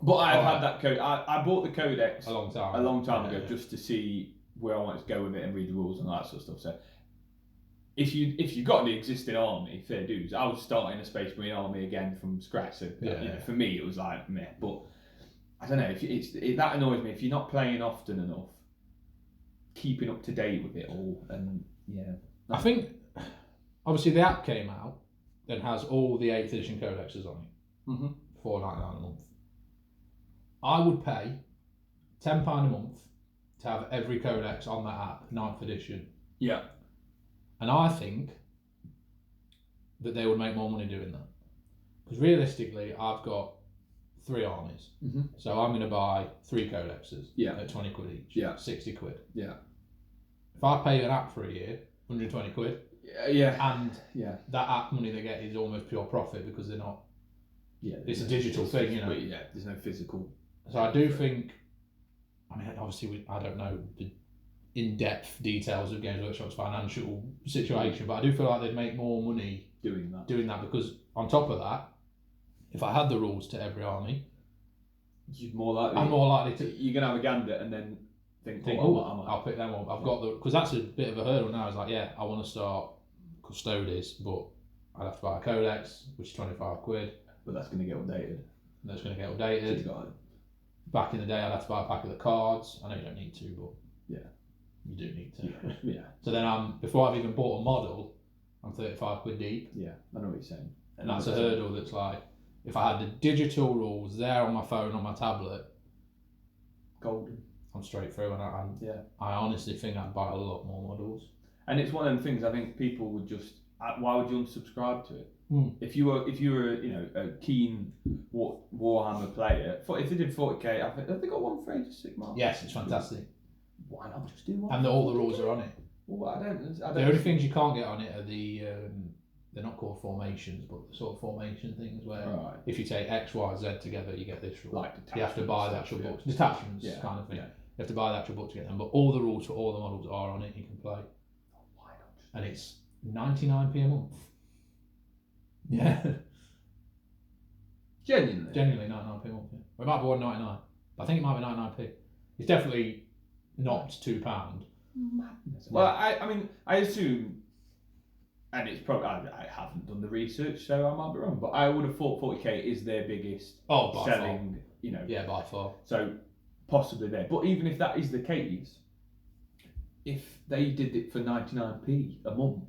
But I've had that code. I bought the Codex a long time ago just to see where I wanted to go with it and read the rules and all that sort of stuff. So if you got the existing army, fair dues. I was starting a Space Marine army again from scratch. So for me it was like meh. But I don't know if that annoys me if you're not playing often enough, keeping up to date with it all. And I think obviously the app came out and has all the 8th edition codexes on it. Mm-hmm. $4.99 a month. I would pay £10 a month to have every codex on that app, 9th edition. Yeah. And I think that they would make more money doing that. Because realistically, I've got 3 armies. Mm-hmm. So I'm going to buy 3 codexes at 20 quid each. Yeah. 60 quid. Yeah. If I pay an app for a year, 120 quid. Yeah. And that app money they get is almost pure profit because they're not. Yeah. It's a digital thing, you know. Yeah. There's no physical. So I do think. I mean, obviously, I don't know the in-depth details of Games Workshop's financial situation, but I do feel like they'd make more money doing that because on top of that, if I had the rules to every army, I'm more likely to. You're gonna have a gander and then think I'll pick them up. I've got because that's a bit of a hurdle now. It's like, I want to start Custodes, but I'd have to buy a codex, which is 25 quid. But that's going to get updated. Back in the day, I'd have to buy a pack of the cards. I know you don't need to, but you do need to. Yeah. So then before I've even bought a model, I'm 35 quid deep. Yeah, I know what you're saying. And that's a hurdle that's like, if I had the digital rules there on my phone, on my tablet, golden. I'm straight through, and I honestly think I'd buy a lot more models. And it's one of them things I think people would just. Why would you unsubscribe to it? If you were a keen Warhammer player, if they did 40k, I think have they got one for Age of Sigmar? Yes, it's fantastic. Why not just do one? And all the rules are on it. Well, I don't. The only things you can't get on it are the they're not called formations, but the sort of formation things where if you take X, Y, Z together, you get this rule. Like you have to buy the actual books, detachments kind of thing. Yeah. You have to buy the actual book to get them, but all the rules for all the models are on it. You can play. Why not? And it's 99p a month. Yeah. Genuinely 99p a month. Yeah. It might be 1.99. I think it might be 99p. It's definitely not £2. Madness. Well, I mean, I assume, and it's probably I haven't done the research, so I might be wrong, but I would have thought 40k is their biggest by selling. Far. Yeah, by far. So possibly there, but even if that is the case, if they did it for 99p a month,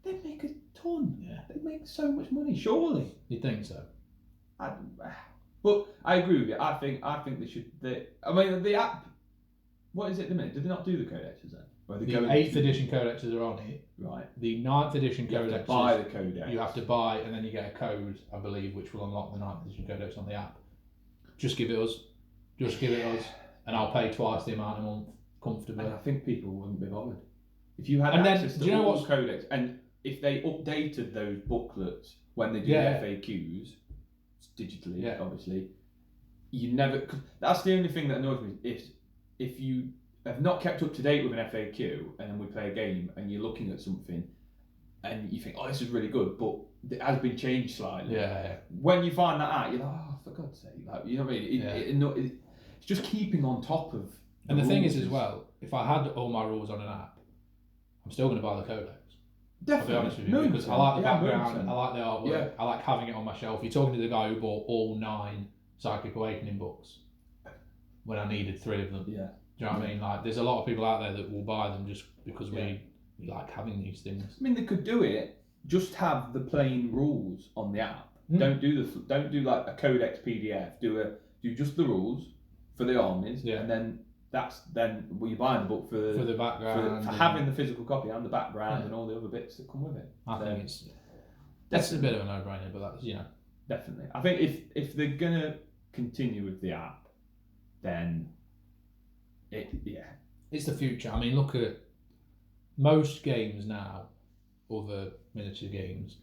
they'd make a ton. Yeah, they'd make so much money. Surely, you'd think so. But I agree with you. I think they should. I mean, the app. What is it at the minute? Did they not do the codexes then? The 8th edition codexes are on it. Right. The 9th edition codexes. You have to buy the codex. You have to buy, and then you get a code, I believe, which will unlock the 9th edition codex on the app. Just give it us. And I'll pay twice the amount a month comfortably. And I think people wouldn't be bothered. If you had access to all the codex, and if they updated those booklets when they do FAQs, digitally, obviously, you never. That's the only thing that annoys me is if you have not kept up to date with an FAQ and then we play a game and you're looking at something and you think, oh, this is really good, but it has been changed slightly. Yeah. When you find that out, you're like, oh, for God's sake, like, you know what I mean? It's just keeping on top of. And the thing is, as well, if I had all my rules on an app, I'm still going to buy the codex. Definitely. I'll be honest with you, because I like the background, 100%. I like the artwork, I like having it on my shelf. You're talking to the guy who bought all 9 Psychic Awakening books when I needed 3 of them. Yeah. Do you know what I mean? Like, there's a lot of people out there that will buy them just because we like having these things. I mean, they could do it. Just have the plain rules on the app. Don't do like a codex PDF. Do just the rules for the armies, and then you're buying the book for the background, for having the physical copy and the background and all the other bits that come with it. I think that's a bit of a no-brainer, but that's definitely. I think if they're gonna continue with the app, then it's the future. I mean, look at most games now, other miniature games.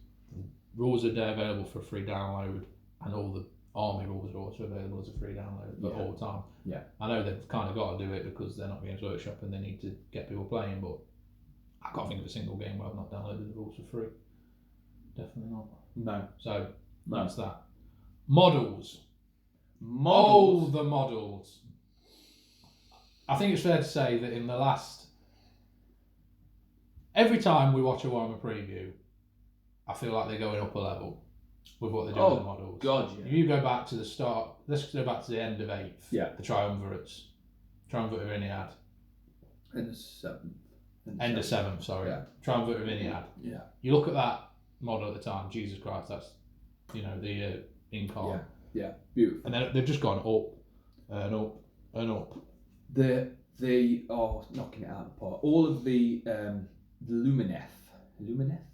Rules are there available for free download, and all the Army rules are also available as a free download all the time. Yeah. I know they've kind of got to do it because they're not Games Workshop and they need to get people playing, but I can't think of a single game where I've not downloaded the rules for free. Definitely not. No. So No. that's that. Models. Models. Oh, the models. I think it's fair to say that in the last... Every time we watch a Warhammer preview, I feel like they're going up a level with what they're doing with the models. God, yeah. If you go back to the start, let's go back to the end of 8th, Yeah. the Triumvirates. Triumvirate of Iniad. And the 7th. End of 7th, sorry. Yeah. Triumvirate of Iniad. Yeah. You look at that model at the time, Jesus Christ, that's, the Incarn. Yeah. Beautiful. And then they've just gone up and up and up. They are knocking it out of the park. All of the Lumineth.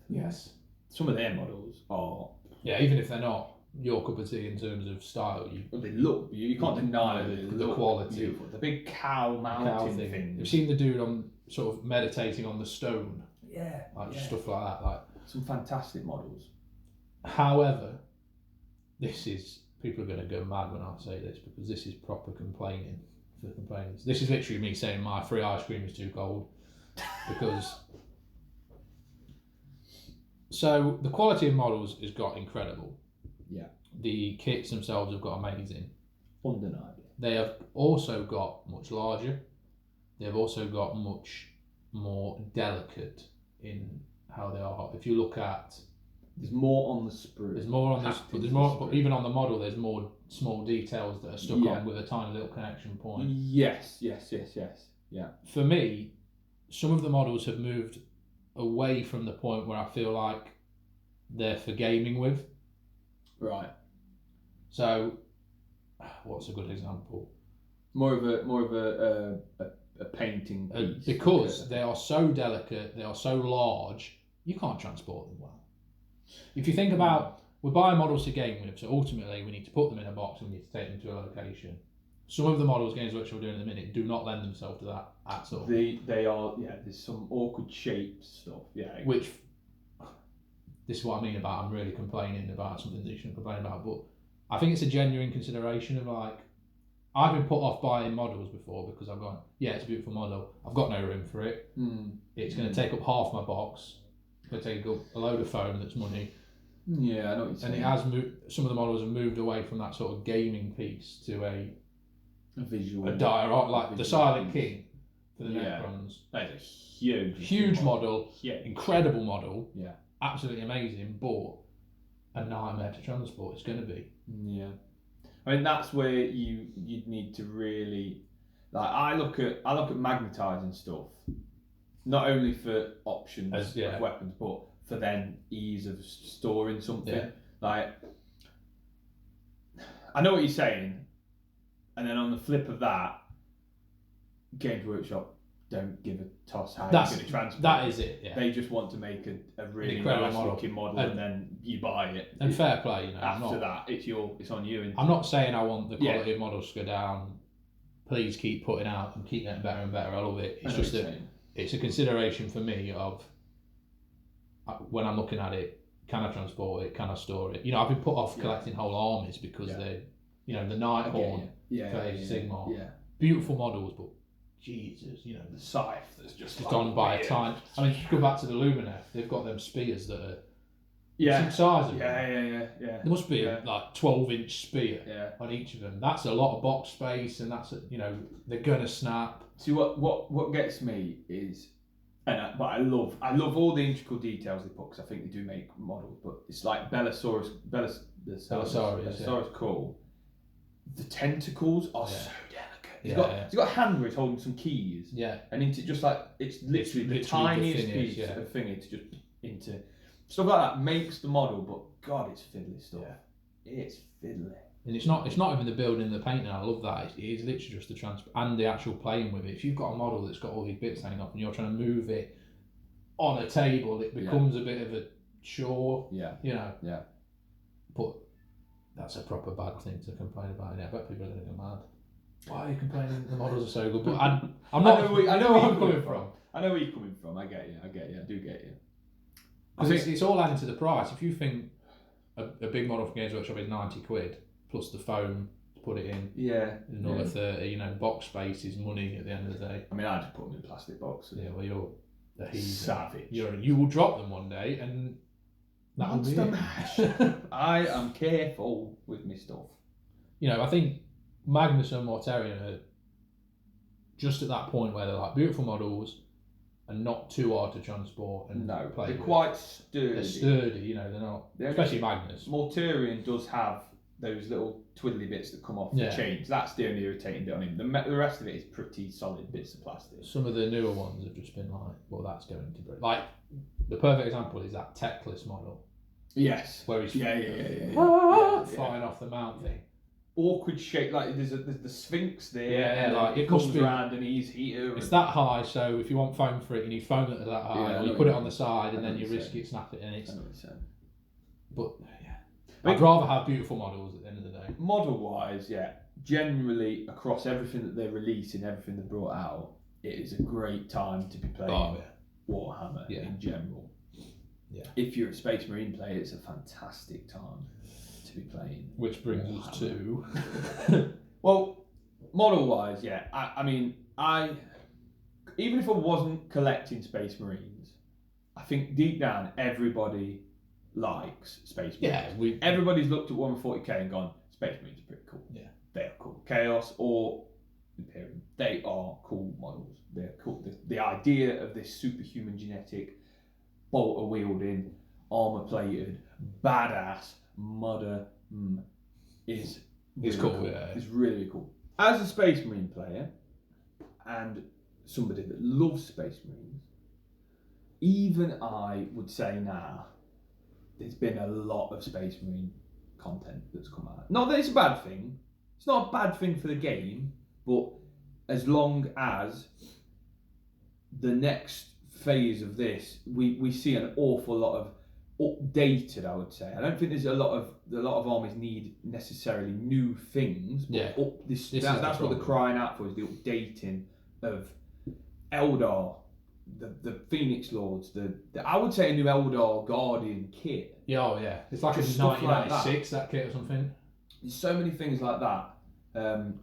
Yes. Some of their models are... Yeah, even if they're not your cup of tea in terms of style, they look... You can't deny the quality. Beautiful. The big cow mountain thing. You've seen the dude on sort of meditating on the stone. Yeah. Stuff like that. Like some fantastic models. However, people are going to go mad when I say this because this is proper complaining for complainers. This is literally me saying my free ice cream is too cold because... So the quality of models has got incredible. Yeah. The kits themselves have got amazing. Undeniable. They have also got much larger. They have also got much more delicate in how they are. If you look at... There's more on the sprue. There's more on this, but there's more. But even on the model, there's more small details that are stuck on with a tiny little connection point. Yes. Yeah. For me, some of the models have moved away from the point where I feel like they're for gaming with. Right. So, what's a good example? More of a painting piece. Because they are so delicate, they are so large, you can't transport them well. If you think about, we're buying models to game with, so ultimately we need to put them in a box and we need to take them to a location. Some of the models Games Workshop are doing in the minute do not lend themselves to that at all. They are, there's some awkward shaped stuff, Which, this is what I mean about I'm really complaining about something that you shouldn't complain about, but I think it's a genuine consideration of like, I've been put off buying models before because I've gone, it's a beautiful model, I've got no room for it, it's going to take up half my box, it's going to take up a load of foam that's money. Yeah, I know what you're saying. And it has moved, some of the models have moved away from that sort of gaming piece to a visual, like the Silent King for the Necrons. That is a huge model, incredible model, yeah, absolutely amazing, but a nightmare to transport. It's going to be. Yeah, I mean that's where you'd need to really, like I look at magnetising stuff, not only for options of weapons, but for then ease of storing something. Yeah. Like, I know what you're saying, and then on the flip of that, Games Workshop don't give a toss how you're going to transport. That is it. Yeah. They just want to make a really incredible nice looking model, and then you buy it. And fair play, you know. After that, it's on you. I'm not saying I want the quality of models to go down. Please keep putting out and keep getting better and better. I love it. It's just it's a consideration for me of when I'm looking at it, can I transport it? Can I store it? You know, I've been put off collecting whole armies because they, the Nighthorn for Age of Sigmar. Yeah. Beautiful models, but Jesus, the scythe that's just on by a time. I mean, if you go back to the Lumineth, they've got them spears that are some size of them. Yeah. There must be a 12-inch spear on each of them. That's a lot of box space, and that's they're gonna snap. See what gets me is, but I love all the integral details they put because I think they do make models. But it's like Belisarius cool. The tentacles are so delicate. He's got a hand where he's holding some keys. Yeah. And into just like it's literally the tiniest piece of thing to just into stuff like that makes the model. But God, it's fiddly stuff. Yeah. It's fiddly. And it's not even the building and the painting. I love that. It is literally just the transport and the actual playing with it. If you've got a model that's got all these bits hanging off and you're trying to move it on a table, it becomes a bit of a chore. Yeah. Yeah. But that's a proper bad thing to complain about. I bet people are going to go mad. Why are you complaining the models are so good? But I'm not. I know where I'm coming from. I know where you're coming from. I get you. I do get you. Because it's all adding to the price. If you think a big model from Games Workshop is £90, plus the foam to put it in. Yeah. Another 30. You know, box space is money at the end of the day. I mean, I just put them in plastic boxes. Yeah, well, you're a heathen. Savage. You will drop them one day, and that'll be Monster it. Mash. I am careful with my stuff. You know, I think Magnus and Mortarion are just at that point where they're like beautiful models and not too hard to transport and play they're with. quite sturdy. They're sturdy, you know, they're not, especially Magnus. Mortarion does have those little twiddly bits that come off the chains. That's the only irritating bit on him. The rest of it is pretty solid bits of plastic. Some of the newer ones have just been like, well, that's going to break. Like, the perfect example is that Techless model. Yes. Where he's flying off the mount thing. Awkward shape, like there's the Sphinx there, and like it comes around and he's here. It's that high, so if you want foam for it, you need foam that is that high, or you put it on the side and then you risk it snapping, and it's. But I'd rather have beautiful models at the end of the day. Model-wise, generally across everything that they're releasing, everything they brought out, it is a great time to be playing Warhammer in general. Yeah. If you're a Space Marine player, it's a fantastic time to be playing. Which brings us to... Well, model-wise, I mean, even if I wasn't collecting Space Marines, I think deep down everybody likes Space Marines. Yeah, everybody's looked at 140k and gone, Space Marines are pretty cool. Yeah. They are cool. Chaos or Imperium, they are cool models. They're cool. The idea of this superhuman genetic, bolter wielding, armor plated, badass mudder is really cool. It's really cool. As a Space Marine player and somebody that loves Space Marines, even I would say now there's been a lot of Space Marine content that's come out. Not that it's a bad thing. It's not a bad thing for the game, but as long as the next phase of this, we see an awful lot of updated, I would say. I don't think there's a lot of armies need necessarily new things, but that's what they're crying out for, is the updating of Eldar, the Phoenix Lords, I would say a new Eldar Guardian kit. It's like a 1996 that kit or something. There's so many things like that.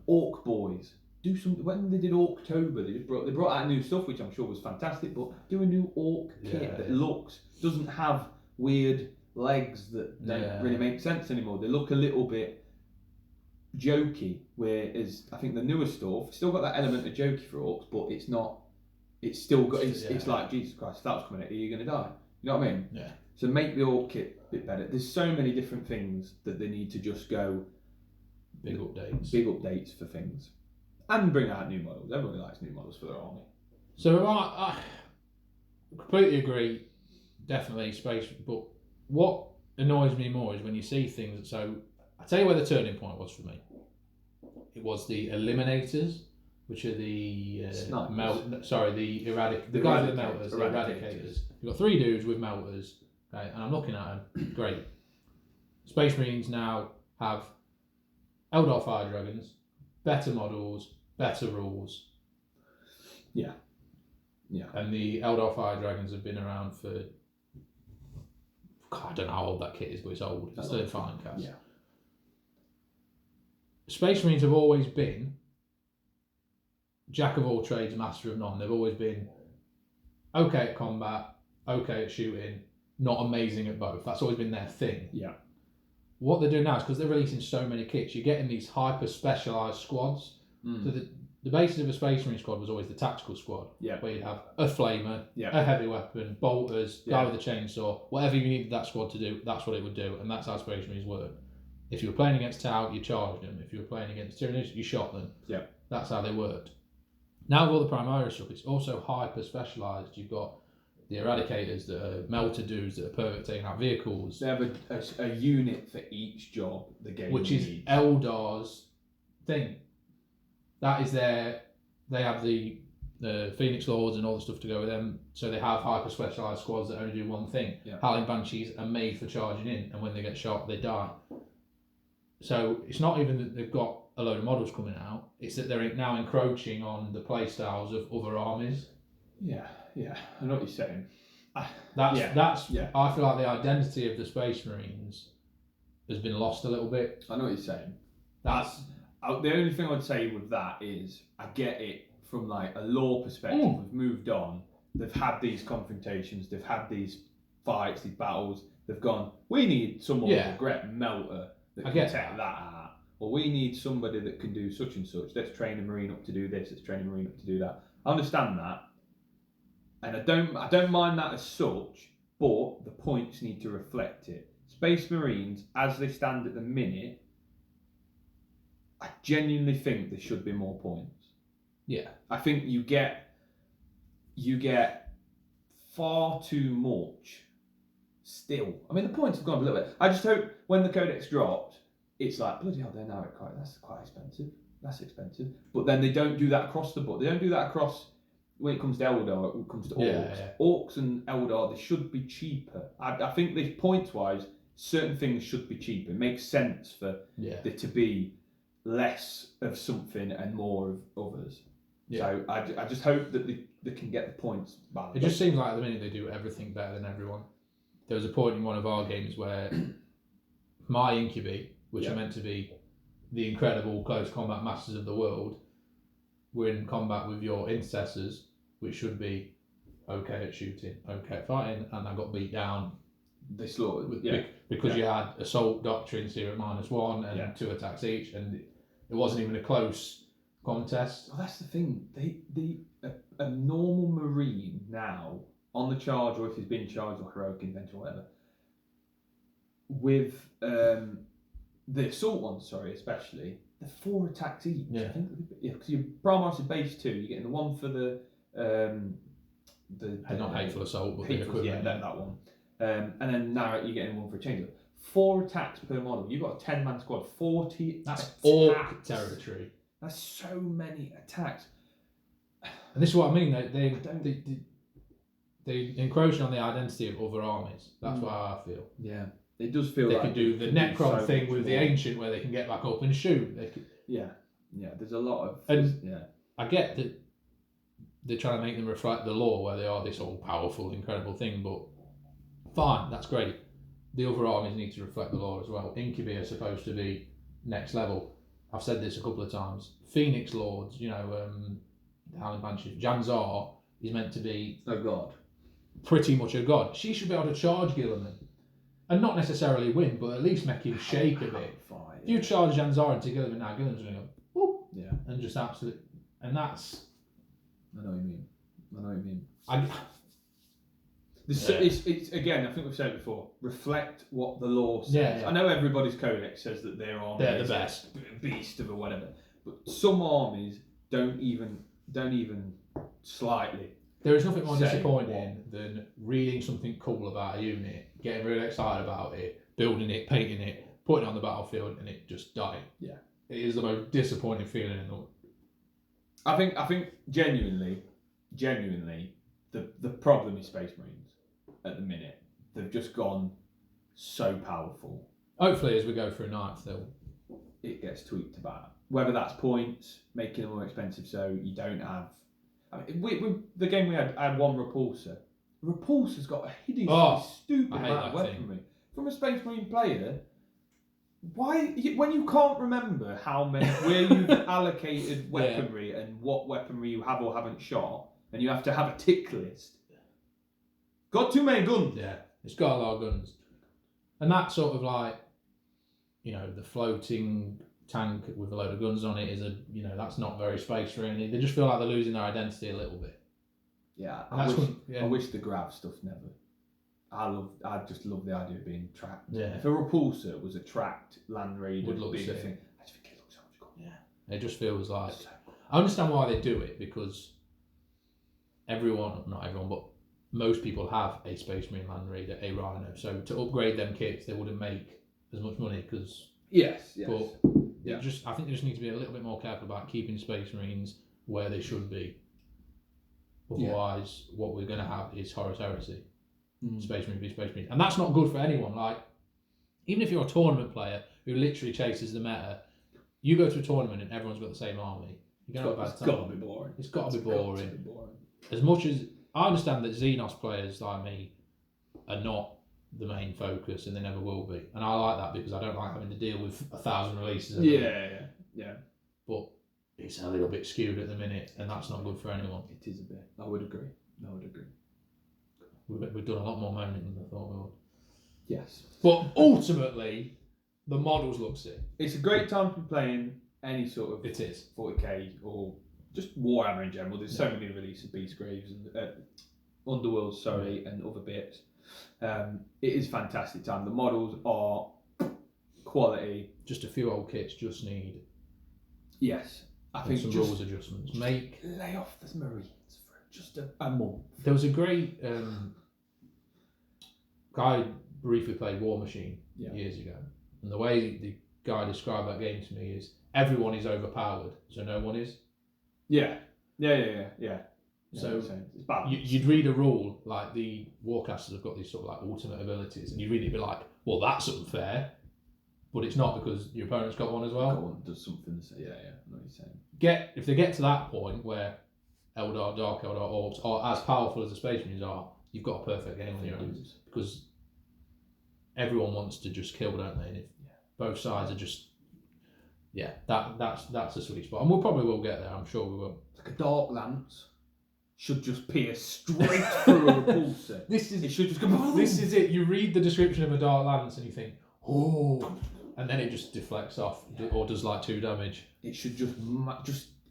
Orc Boys. When they did Orktober, they brought out new stuff, which I'm sure was fantastic, but do a new Orc kit that doesn't have weird legs that don't really make sense anymore. They look a little bit jokey, whereas I think the newer stuff still got that element of jokey for Orcs, but it's not. It's still got. It's like, Jesus Christ, if that was coming at you, you're gonna die. You know what I mean? Yeah. So make the Orc kit a bit better. There's so many different things that they need to just go. Big updates for things. And bring out new models. Everybody likes new models for their army. So I completely agree. Definitely space. But what annoys me more is when you see things. So I tell you where the turning point was for me. It was the Eliminators, which are the the guys with melters, the Eradicators. You've got 3 dudes with melters, okay, and I'm looking at them. Great. Space Marines now have Eldar Fire Dragons, better models, better rules. Yeah. And the Eldar Fire Dragons have been around for... God, I don't know how old that kit is, but it's old. It's still in fine cast. Yeah. Space Marines have always been jack of all trades, master of none. They've always been okay at combat, okay at shooting, not amazing at both. That's always been their thing. Yeah. What they're doing now is, because they're releasing so many kits, you're getting these hyper specialised squads. So the basis of a Space Marine squad was always the tactical squad, where you'd have a flamer, a heavy weapon, bolters, guy with a chainsaw, whatever you needed that squad to do, that's what it would do, and that's how Space Marines work. If you were playing against Tau, you charged them. If you were playing against Tyranids, you shot them. Yeah. That's how they worked. Now with all the Primaris stuff, it's also hyper specialised. You've got the Eradicators that are melter dudes that are perfect taking out vehicles. They have a unit for each job the game which needs. Is Eldar's thing. That is they have the Phoenix Lords and all the stuff to go with them, so they have hyper specialised squads that only do one thing. Howling Banshees are made for charging in, and when they get shot, they die. So it's not even that they've got a load of models coming out, it's that they're now encroaching on the play styles of other armies. Yeah, I know what you're saying. I feel like the identity of the Space Marines has been lost a little bit. I know what you're saying. That's The only thing I'd say with that is I get it from like a lore perspective. We've moved on. They've had these confrontations. They've had these fights, these battles. They've gone, we need someone with a great melter that can take that out. Or we need somebody that can do such and such. Let's train a Marine up to do this. Let's train a Marine up to do that. I understand that. And I don't mind that as such, but the points need to reflect it. Space Marines, as they stand at the minute, I genuinely think there should be more points. Yeah. I think you get far too much still. I mean, the points have gone up a little bit. I just hope when the Codex drops, it's like, bloody hell, that's quite expensive. That's expensive. But then they don't do that across the board. They don't do that across when it comes to Eldar, when it comes to Orcs. Yeah. Orcs and Eldar, they should be cheaper. I think these points-wise, certain things should be cheaper. It makes sense for there to be less of something and more of others. Yeah. So I just hope that they can get the points back. It just seems like at the minute they do everything better than everyone. There was a point in one of our games where my Incubi, which are meant to be the incredible close combat masters of the world, were in combat with your intercessors, which should be okay at shooting, okay at fighting, and I got beat down. They slaughtered, because you had assault doctrines here at -1 and 2 attacks each, and it wasn't even a close contest. Well, that's the thing. A normal Marine now on the charge, or if he's been charged or heroic inventor or whatever, with the assault ones, especially, they're 4 attacks each. Yeah. I think, because your Prime Master base 2, you're getting the one for the not hateful assault, but hateful, the equivalent. that one. And then now you're getting one for a change. 4 attacks per model. You've got a 10-man squad, 40. That's Orc territory. That's so many attacks. And this is what I mean. They encroaching on the identity of other armies. That's what I feel. Yeah, it does feel they like can do the Necron thing with the Ancient, where they can get back up and shoot. Yeah. There's a lot of. I get that they're trying to make them reflect the lore, where they are this all-powerful, incredible thing. But fine, that's great. The other armies need to reflect the lore as well. Incubi are supposed to be next level. I've said this a couple of times. Phoenix Lords, the Howling Banshees. Janzar is meant to be a god. Pretty much a god. She should be able to charge Gilliman. And not necessarily win, but at least make him shake a bit. If you charge Janzar into Gilliman now, Gilliman's going to go, whoop, and just absolutely. And that's. I know what you mean. It's again, I think we've said it before, reflect what the law says. Yeah. I know everybody's codex says that they're the best. Beast of or whatever. But some armies don't even slightly. There is nothing more disappointing than reading something cool about a unit, getting really excited about it, building it, painting it, putting it on the battlefield, and it just dying. Yeah. It is the most disappointing feeling in the world. I think genuinely, the problem is Space Marines at the minute. They've just gone so powerful. Hopefully, as we go through ninth, it gets tweaked about. Whether that's points, making them more expensive, so you don't have. I mean, the game we had, I had one Repulsor. Repulsor's got a hideously stupid amount of weaponry. From a Space Marine player, why, when you can't remember where you've allocated weaponry and what weaponry you have or haven't shot, and you have to have a tick list. Got too many guns. Yeah, it's got a lot of guns. And that sort of like, the floating tank with a load of guns on it is that's not very space friendly. They just feel like they're losing their identity a little bit. Yeah, I wish the grav stuff never. I just love the idea of being tracked. Yeah. If a Repulsor was a tracked Land Raider, would look sick. Thing, I just think it looks so much cool. Yeah, it just feels like. I understand why they do it, because not everyone, but most people have a Space Marine Land Raider, a Rhino. So to upgrade them kits, they wouldn't make as much money because. Yes. But I think they just need to be a little bit more careful about keeping Space Marines where they should be. Otherwise, what we're going to have is Horus Heresy. Space Marine v Space Marine. And that's not good for anyone. Like, even if you're a tournament player who literally chases the meta, you go to a tournament and everyone's got the same army. You're going to have a bad time. It's got to be boring. It's got to be boring. As much as I understand that Xenos players like me are not the main focus, and they never will be. And I like that because I don't like having to deal with 1,000 releases. Yeah. But it's a little bit skewed at the minute, and that's not good for anyone. It is a bit. I would agree. We've done a lot more moaning than I thought we would. Yes. But ultimately, the models look sick. It's a great time to be playing any sort of It is 40k or just Warhammer in general. There's so many releases, Beastgraves and Underworld, and other bits. It is a fantastic time. The models are quality. Just a few old kits just need I think some just rules adjustments. lay off the Marines for just a month. There was a great guy briefly played War Machine years ago, and the way the guy described that game to me is everyone is overpowered, so no one is. Yeah. So it's balanced. you'd read a rule like the Warcasters have got these sort of like ultimate abilities, and you read it and be like, well, that's unfair, but it's not because your opponent's got one as well. Got one does something the same. Yeah. I know what you're saying. If they get to that point where Eldar, Dark Eldar Orbs are as powerful as the Space Marines are, you've got a perfect game on your hands, because everyone wants to just kill, don't they? And if both sides are just that's a sweet spot, and we'll probably will get there. I'm sure we will. Like a Dark Lance should just pierce straight through a repulsor. It should just go. This is it. You read the description of a Dark Lance and you think, oh, and then it just deflects off or does like 2 damage. It should just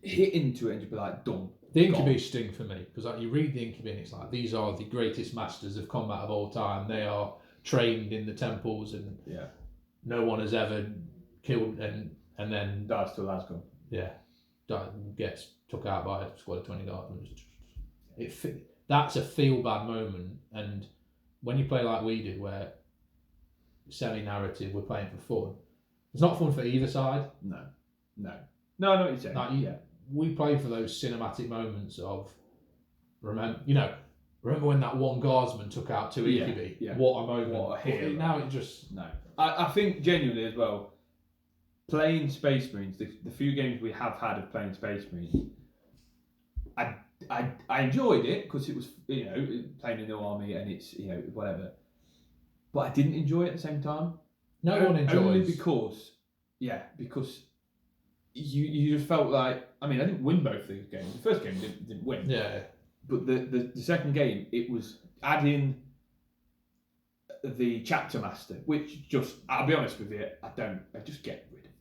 hit into it and just be like done. The Incubi sting for me, because like, you read the Incubi and it's like, these are the greatest masters of combat of all time. They are trained in the temples, and no one has ever killed and then dies to Lascombe. Gets took out by a squad of 20 guards. That's a feel bad moment, and when you play like we do, where semi-narrative, we're playing for fun. It's not fun for either side. No, I know what you're saying. Like we play for those cinematic moments of remember when that one guardsman took out 2 Incubi. What a moment! What a hero. Now it just I think genuinely as well. Playing Space Marines, the few games we have had of playing Space Marines, I enjoyed it because it was playing in the army and it's whatever, but I didn't enjoy it at the same time. No one enjoys only because you just felt like I didn't win both these games. The first game didn't win. But the second game, it was adding the chapter master, which just I'll be honest with you, I just get rid of.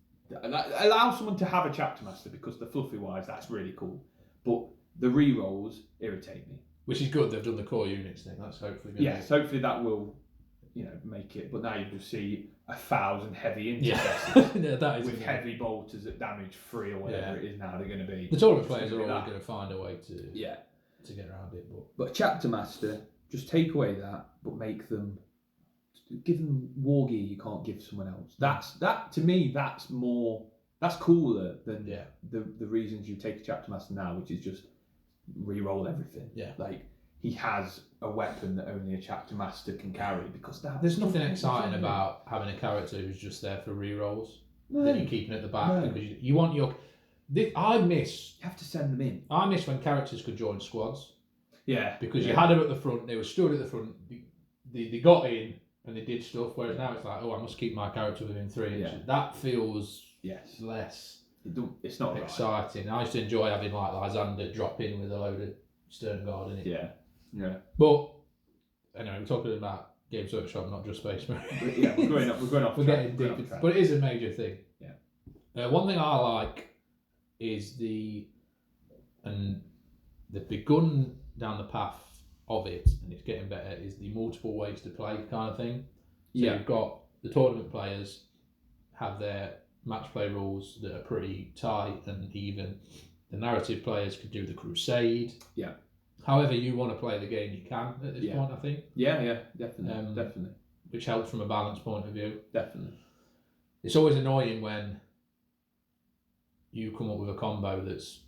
Allow someone to have a chapter master because the fluffy wise, that's really cool. But the re-rolls irritate me. Which is good. They've done the core units thing. That's hopefully hopefully that will make it. But now you just see 1,000 heavy intercessors that is with heavy bolters at damage 3 or whatever it is now they're going to be. The tournament players are always going to find a way to get around it. But chapter master, just take away that, but give them war gear you can't give someone else. That to me, that's cooler than the reasons you take a chapter master now, which is just re-roll everything. Like he has a weapon that only a chapter master can carry because there's nothing exciting about having a character who's just there for re-rolls that you're keeping at the back because you want your. You have to send them in. I miss when characters could join squads. Because you had them at the front, they were stood at the front, they got in and they did stuff, whereas now it's like, I must keep my character within 3 inches. That feels less it's not exciting. Right. I used to enjoy having like Lysander drop in with a load of Stern Guard in it. Yeah. But anyway, we're talking about Games Workshop, not just Space Marine. We're going off. We're getting deep, but it is a major thing. One thing I like is they've begun down the path of it, and it's getting better. Is the multiple ways to play kind of thing. So you've got the tournament players have their match play rules that are pretty tight and even. The narrative players could do the crusade. However you want to play the game, you can at this point, I think. Definitely. Which helps from a balance point of view. Definitely. It's always annoying when you come up with a combo that's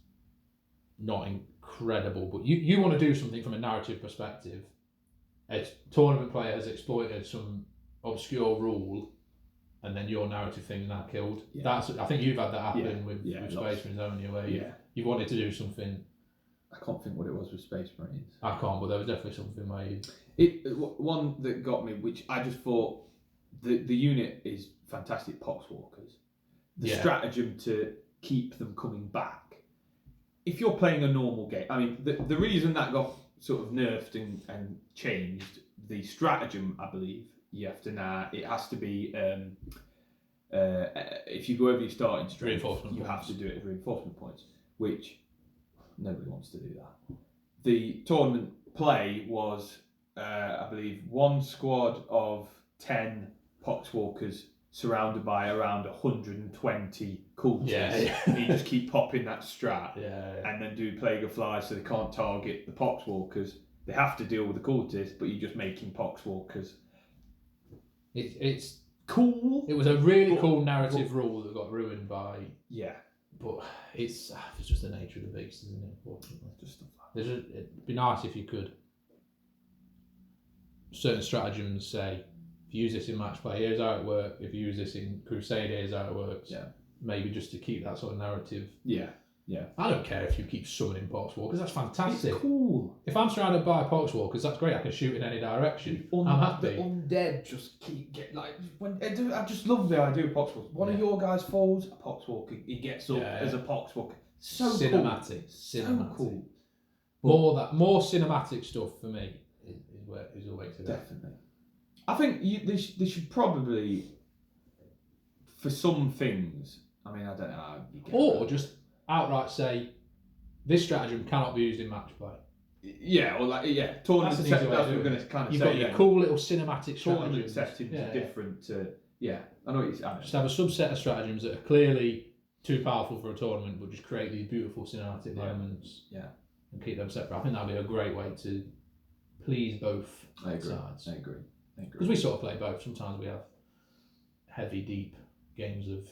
not incredible, but you want to do something from a narrative perspective. A tournament player has exploited some obscure rule, and then your narrative thing's now killed. I think you've had that happen with Space Marines, haven't you? Where you've wanted to do something I can't think what it was with Space Marines. I can't, but there was definitely something where you... One that got me, which I just thought, the unit is fantastic, Poxwalkers. The stratagem to keep them coming back. If you're playing a normal game, I mean, the reason that got sort of nerfed and changed, the stratagem, I believe, you have to now, it has to be, if you go over your starting strength, you have to do it as reinforcement points, which nobody wants to do that. The tournament play was, I believe, one squad of 10 Poxwalkers surrounded by around 120 cultists. You just keep popping that strat and then do Plague of Flies so they can't target the Poxwalkers. They have to deal with the cultists, but you're just making Poxwalkers. It's cool. It was a really cool narrative rule that got ruined by... Yeah. But it's just the nature of the beast, isn't it? Unfortunately. Just stuff like that. It'd be nice if you could... Certain stratagems say, if you use this in match play, here's how it works. If you use this in Crusade, here's how it works. Yeah. Maybe just to keep that sort of narrative. Yeah. I don't care if you keep summoning Poxwalkers, that's fantastic. It's cool. If I'm surrounded by Poxwalkers, that's great. I can shoot in any direction. I'm happy. The undead just keep I just love the idea of Poxwalkers. One of your guys falls, a Poxwalker, he gets up as a Poxwalker. So cinematic. Cool. Cinematic. So cool. More cinematic stuff for me is the way to go. Definitely. I think they should probably, for some things, I mean, I don't know how you get or just outright say, this stratagem cannot be used in match play. Yeah, or tournament that's that's what we're going to kind of You've say. got your cool little cinematic tournament stratagems. settings are different to, I know what you're saying. Just have a subset of stratagems that are clearly too powerful for a tournament, but just create these beautiful cinematic moments. Yeah. And keep them separate. I think that'd be a great way to please both sides. I agree. Because we sort of play both. Sometimes we have heavy, deep games of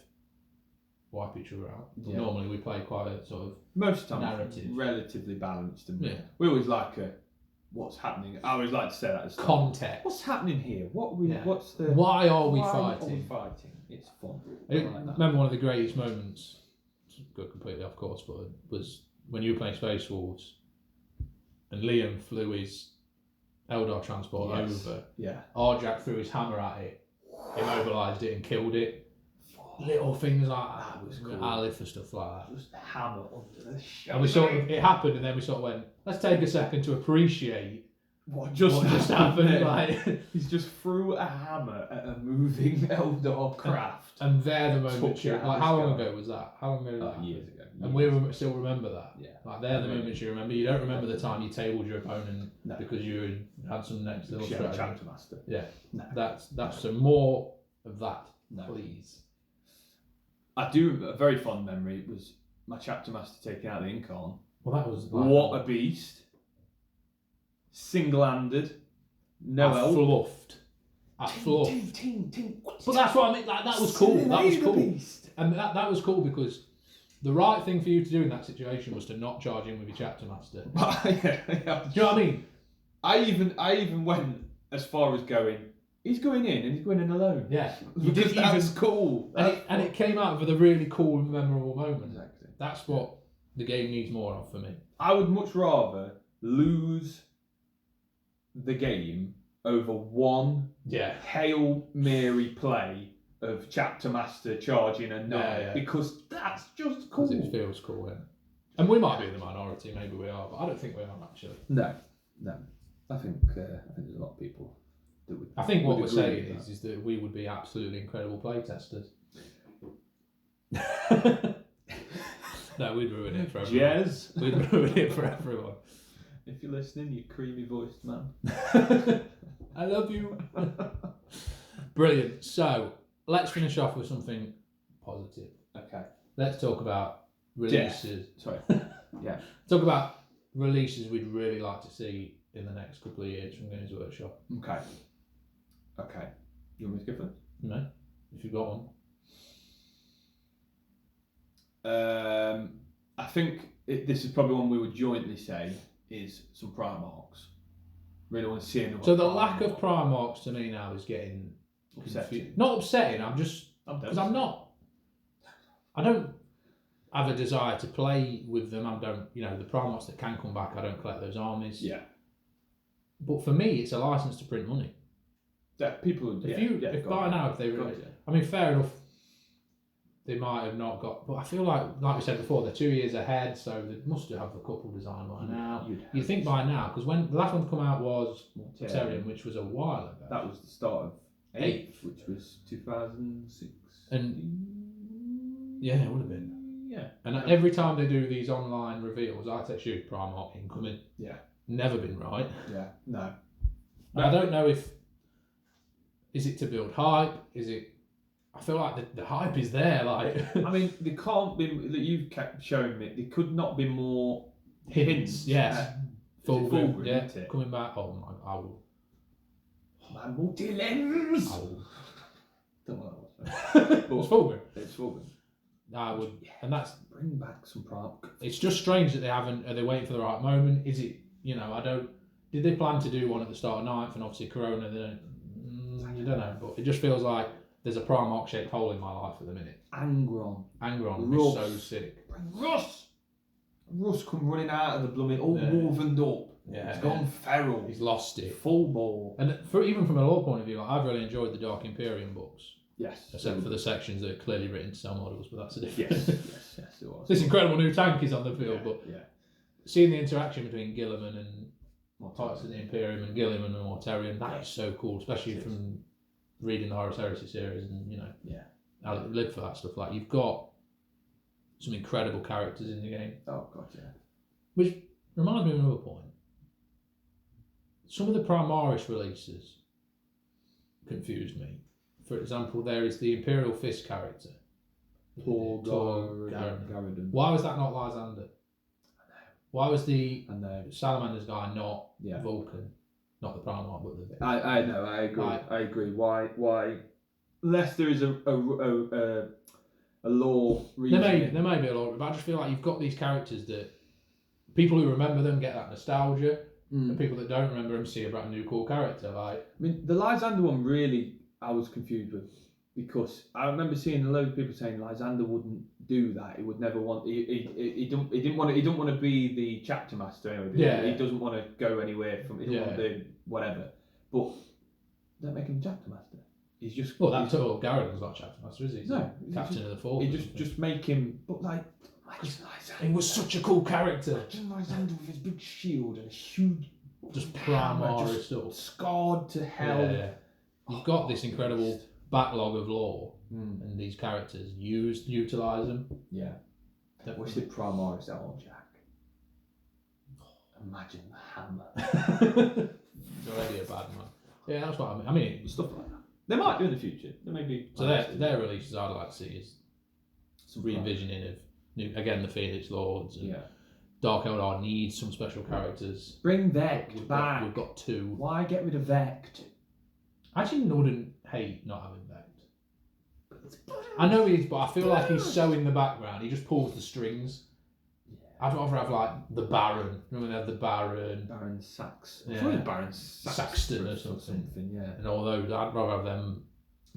wipe each other out. But normally we play quite a sort of most times narrative, relatively balanced, and we always like what's happening. I always like to say that as context. What's happening here? What's the? Why are we fighting? It's fun. I remember one of the greatest moments. Got completely off course, but was when you were playing Space Wolves, and Liam flew his Eldar transport over. Yeah. Arjack threw his hammer at it, immobilised it, and killed it. Little things like that was cool. I live for stuff like that. Just hammer under the shoulder. And we sort of, it happened, and then we sort of went, let's take a second to appreciate what just happened. Like, he's just threw a hammer at a moving Eldar craft. And they're the moments you, like, how long ago was that? How long ago was that? Years ago. And we still remember that. Yeah. Like, they're the moments you remember. You don't remember the time you tabled your opponent because you had some next little strategy. Chapter master. Yeah. No. That's so more of that, please. I do a very fond memory. It was my chapter master taking out the Incarn. Well, that was like, what a beast! Single-handed, no help. Fluffed. But that's what I mean. Like, that was cool. That was cool. And that was cool because the right thing for you to do in that situation was to not charge in with your chapter master. Yeah. Do you know what I mean? I even went as far as going, he's going in and he's going in alone. Yeah. Because that's cool. And it came out with a really cool and memorable moment. Exactly. That's what the game needs more of for me. I would much rather lose the game over one Hail Mary play of chapter master charging and because that's just cool. Because it feels cool, yeah. And we might be in the minority, maybe we are, but I don't think we are actually. No. I think there's a lot of people that would. I think what we're saying is that we would be absolutely incredible play testers. No, we'd ruin it for everyone. Jez. We'd ruin it for everyone. If you're listening, you creamy voiced man. I love you. Brilliant. So let's finish off with something positive. Okay. Let's talk about releases. Sorry. Yeah. Talk about releases we'd really like to see in the next couple of years from Games Workshop. Okay. You want me to go first? No, if you've got one. I think this is probably one we would jointly say is some Primarchs. Really want to see another. So the lack of Primarchs to me now is getting upsetting. Not upsetting. I'm just because I'm not. I have a desire to play with them. I don't, the Primarchs that can come back, I don't collect those armies. Yeah. But for me, it's a license to print money. Yeah, people. If by now, if they were, I mean, fair enough. They might have not got, but I feel like we said before, they're 2 years ahead, so they must have a couple designed by now. You think by now, because when the last one to come out was Mortarion, which was a while ago. That was the start of 8th, which was 2006. And yeah, it would have been. Yeah. And every time they do these online reveals, I text you Primarch incoming. Yeah. Never been right. Yeah. No. I don't know if is it to build hype? Is it? I feel like the hype is there. Like, I mean, they can't be that you've kept showing me. They could not be more hints. Yes, Fulgrim, yeah, isn't it? coming back. Oh my! I will. My multi-lens. I will. Don't know what that was. It's Fulgrim. It's Fulgrim. I would, and that's bring back some Prague. It's just strange that they haven't. Are they waiting for the right moment? Is it? I don't. Did they plan to do one at the start of 9th and obviously Corona? You don't know, but it just feels like there's a Primarch shaped hole in my life at the minute. Angron is so sick. Russ come running out of the blooming all wolvened up. Yeah, he's gone feral. He's lost it. Full ball. And even from a lore point of view, I've really enjoyed the Dark Imperium books. Yes. Except for the sections that are clearly written to sell models, but that's a different. Yes, it was. This incredible new tank is on the field, but seeing the interaction between Guilliman and Pirates of the Imperium and Guilliman and Mortarion, that is so cool, especially from reading the Horus Heresy series and I live for that stuff. Like, you've got some incredible characters in the game. Oh god, yeah. Which reminds me of another point. Some of the Primaris releases confused me. For example, there is the Imperial Fist character. Tor Garadon. Why was that not Lysander? Why was the Salamander's guy not Vulcan? Not the Primarch, but the... I know, I agree. I agree. Why? Unless there is a lore reason. There may be a lore, but I just feel like you've got these characters that people who remember them get that nostalgia, and people that don't remember them see a brand new cool character. Like, I mean, the Lysander one really, I was confused with, because I remember seeing a load of people saying Lysander wouldn't do that. He would never want. He didn't want to be the chapter master anyway. He doesn't want to go anywhere from. He doesn't want to do whatever. But don't make him chapter master. He's just. Well, that's all. Garrigan's not chapter master, is he? He's captain of the force. He just make him. But like, he was such a cool character. Imagine Lysander with his big shield and a huge. Just Primarch stuff. Scarred to hell. Yeah. You've got this incredible backlog of lore, and these characters utilise them. Yeah. What's the Primaris out, Jack? Imagine the hammer. He's already a bad man. Yeah, that's what I mean. I mean, stuff like that. They might do in the future. There may be. So their releases I'd like to see is some re-envisioning of the Phoenix Lords. And Dark Eldar needs some special characters. Bring Vect back. We've got 2. Why get rid of Vect? I actually wouldn't hate not having Vect. I know he is, but I feel like he's so in the background. He just pulls the strings. I'd rather have like the Baron. Remember they had the Baron. Baron Sax. Yeah. Baron Saxton or something. Yeah. And all those. I'd rather have them.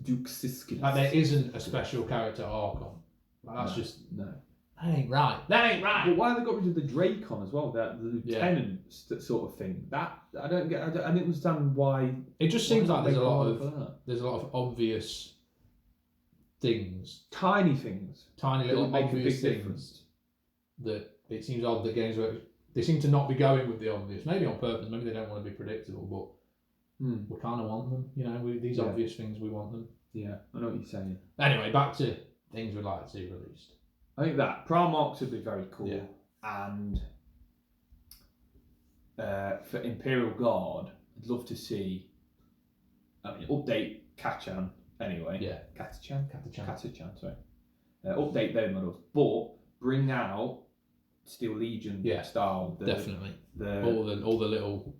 Duke Siskins. Like, there isn't a special character arc on. Like, that's just no. That ain't right. But why have they got rid of the Dracon as well? That the lieutenant sort of thing. That I don't get. I didn't understand why. It just seems like there's a lot of obvious things. Tiny things. Tiny little obvious things. That it seems odd that games they seem to not be going with the obvious. Maybe on purpose. Maybe they don't want to be predictable, but we kind of want them. These obvious things, we want them. Yeah, I know what you're saying. Anyway, back to things we'd like to see released. I think that Primarchs would be very cool, and for Imperial Guard, I'd love to see. Update Kachan anyway. Yeah. Katachan. Sorry. Update their models, but bring out Steel Legion style. Definitely. All the little.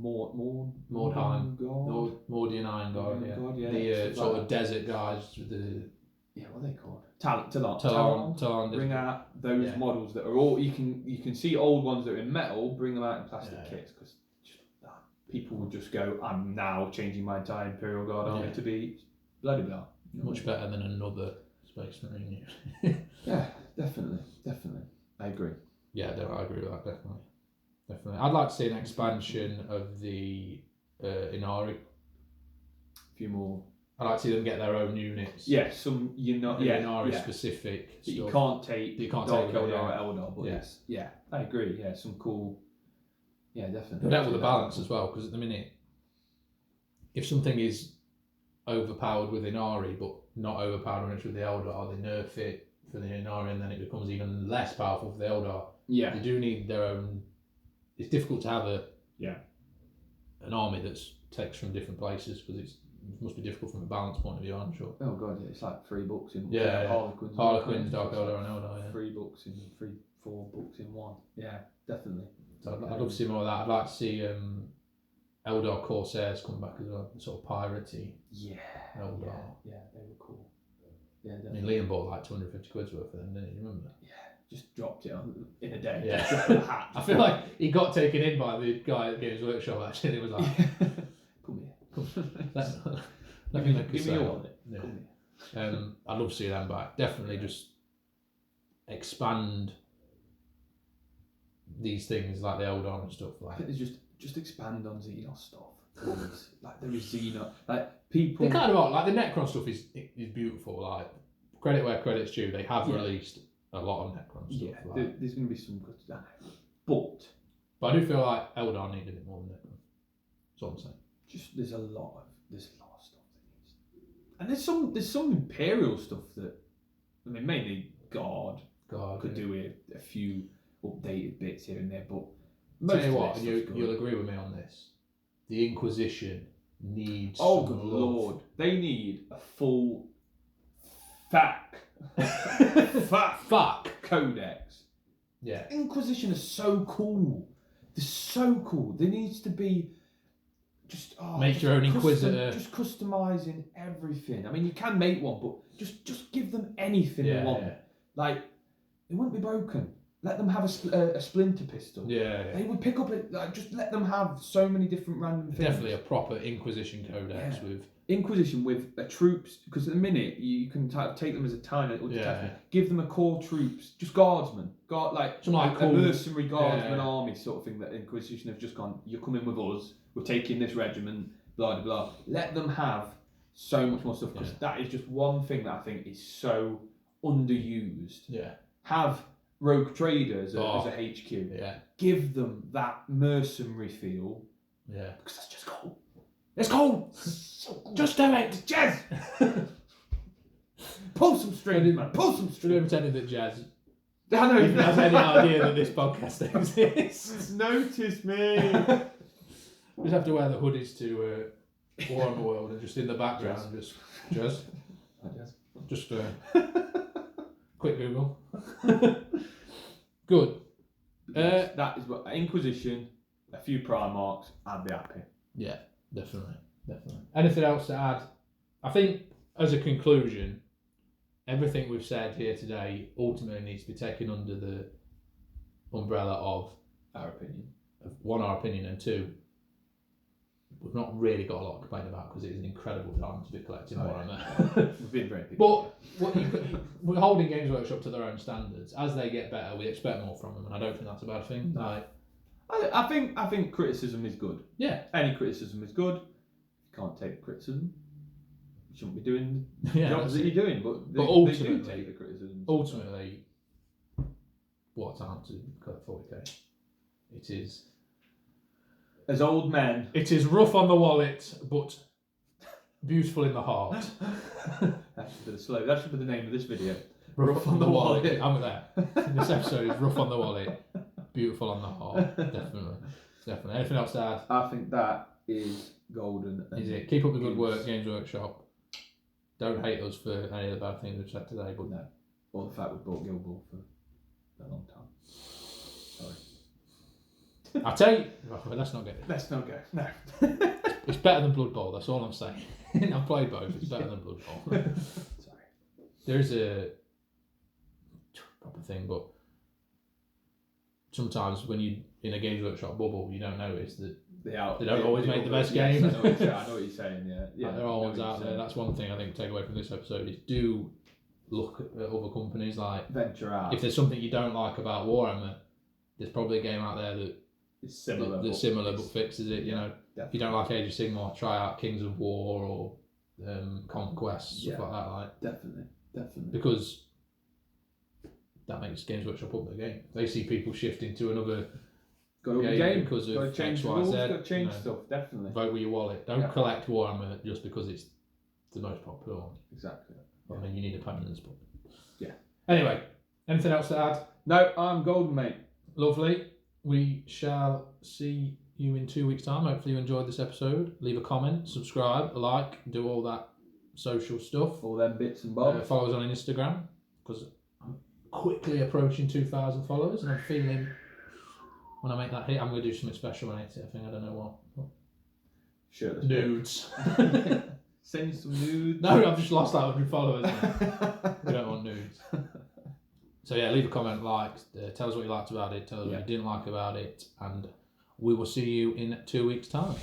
Mordheim Guard. Mordian Iron Guard. The sort of desert guys with the. Yeah, what are they called? Talon. Bring out those models that are all you can see old ones that are in metal. Bring them out in plastic kits, because people would just go, I'm now changing my entire Imperial Guard army to be bloody blah. Much better than another Space Marine. Yeah, definitely. I agree. Yeah, I agree with that, definitely. I'd like to see an expansion of the Inari. A few more. I'd like to see them get their own units. Yeah, some Inari specific that stuff. you can't take. You can't Dark take Eldar or Eldar, but I agree. Yeah, some cool. Yeah, definitely. But that with the balance as well, because at the minute, if something is overpowered with Inari but not overpowered when it's with the Eldar, they nerf it for the Inari and then it becomes even less powerful for the Eldar. Yeah. They do need their own. It's difficult to have an army that takes from different places because it must be difficult from a balance point of view, I'm sure. Oh god, it's like 3 books in Harlequins, Dark Eldar and Eldar, yeah. 3 books in 4 books in 1. Yeah, definitely. So I'd love to see more of that. I'd like to see Eldar Corsairs come back as well, sort of piratey. Yeah. Eldar. Yeah, they were cool. Yeah, definitely. I mean, Liam bought like 250 quid's worth of them, didn't he? Remember? Yeah, just dropped it in a day. Yeah. Just dropped the hat. I feel like he got taken in by the guy at Games Workshop actually. And it was like, come here. Let me make give me all of it. Yeah. Come here. I'd love to see them back. Definitely just expand these things like the Eldar and stuff. Like, I think there's just expand on Xenos stuff. Please. Like there is Xenos. Like people. They kind of are. Like the Necron stuff is beautiful. Like credit where credit's due. They have released a lot of Necron stuff. Yeah, like. there's going to be some good stuff. But I do feel like Eldar needed it more than Necron. That's what I'm saying. Just there's a lot of stuff that needs. And there's some Imperial stuff that I mean mainly God could do with a few updated bits here and there, but tell you what, you'll agree with me on this. The Inquisition needs. Oh, good lord! They need a full fuck codex. Yeah. Inquisition is so cool. They're so cool. There needs to be just make your own Inquisitor. Just customizing everything. I mean, you can make one, but just give them anything they want. Yeah. Like it wouldn't be broken. Let them have a splinter pistol. Yeah. They would pick up it. Like, just let them have so many different random things. Definitely a proper Inquisition codex with Inquisition with a troops, because at the minute you can take them as a tiny little detachment. Give them a core troops, just guardsmen, like a mercenary guardsman army sort of thing. That Inquisition have just gone. You're coming with us. We're taking this regiment. Blah blah blah. Let them have so much more stuff because that is just one thing that I think is so underused. Yeah. Have rogue traders as a HQ. Yeah. Give them that mercenary feel. Yeah. Because that's just cool. It's cool. So cool. Just do it, Jazz. Pull some strings, man. Pull some strings. We're pretending that Jazz even has any idea that this podcast exists. Notice me. We just have to wear the hoodies to War on the World and just in the background, just quick Google. Good. That is what Inquisition. A few Primarchs, I'd be happy. Yeah, definitely. Anything else to add? I think as a conclusion, everything we've said here today ultimately needs to be taken under the umbrella of our opinion. Our opinion, and 2, we've not really got a lot to complain about because it is an incredible time to be collecting Warhammer. We've been very big. But we're holding Games Workshop to their own standards. As they get better, we expect more from them, and I don't think that's a bad thing. No. I think criticism is good. Yeah. Any criticism is good. If you can't take criticism, you shouldn't be doing the jobs that you're doing. But they do take the criticism. Ultimately, what time to collect 40k? It is. As old men. It is rough on the wallet, but beautiful in the heart. That should be the slow. That should be the name of this video. Rough on the wallet. I'm there. This episode is rough on the wallet, beautiful on the heart. Definitely. Anything else to add? I think that is golden. Is it? Keep up the good work, Games Workshop. Don't hate us for any of the bad things we've said today, but no. Or the fact we bought Guild Ball for a long time. Sorry. I tell you, let's not go. No. It's better than Blood Bowl. That's all I'm saying. I've played both. It's better than Blood Bowl. Sorry. There is a proper thing, but sometimes when you in a Games Workshop bubble, you don't notice that they don't always make the best games. I know what you're saying. Yeah. There are ones out there. That's one thing I think to take away from this episode is do look at other companies. Like, venture out. if there's something you don't like about Warhammer, there's probably a game out there It's similar. that's similar but fixes it. You know, definitely. if you don't like Age of Sigmar, try out Kings of War or Conquest, stuff like that. Like, definitely. Because that makes Games Workshop up their game. They see people shifting to another game because of change X, the Y, rules, Z. got to change stuff. Definitely. Vote with your wallet. Don't collect Warhammer just because it's the most popular one. Exactly. I mean, you need opponents, but yeah. Anyway, anything else to add? No, I'm golden, mate. Lovely. We shall see you in 2 weeks' time. Hopefully you enjoyed this episode. Leave a comment, subscribe, like, do all that social stuff. All them bits and bobs. Follow us on Instagram, because I'm quickly approaching 2,000 followers, and I'm feeling when I make that hit, I'm going to do something special when I hit it. I think, I don't know what. Shirtless Nudes. Send you some nudes. No, I've just lost that 100 followers. We don't want nudes. So yeah, leave a comment, like, tell us what you liked about it, tell us what you didn't like about it, and we will see you in 2 weeks' time.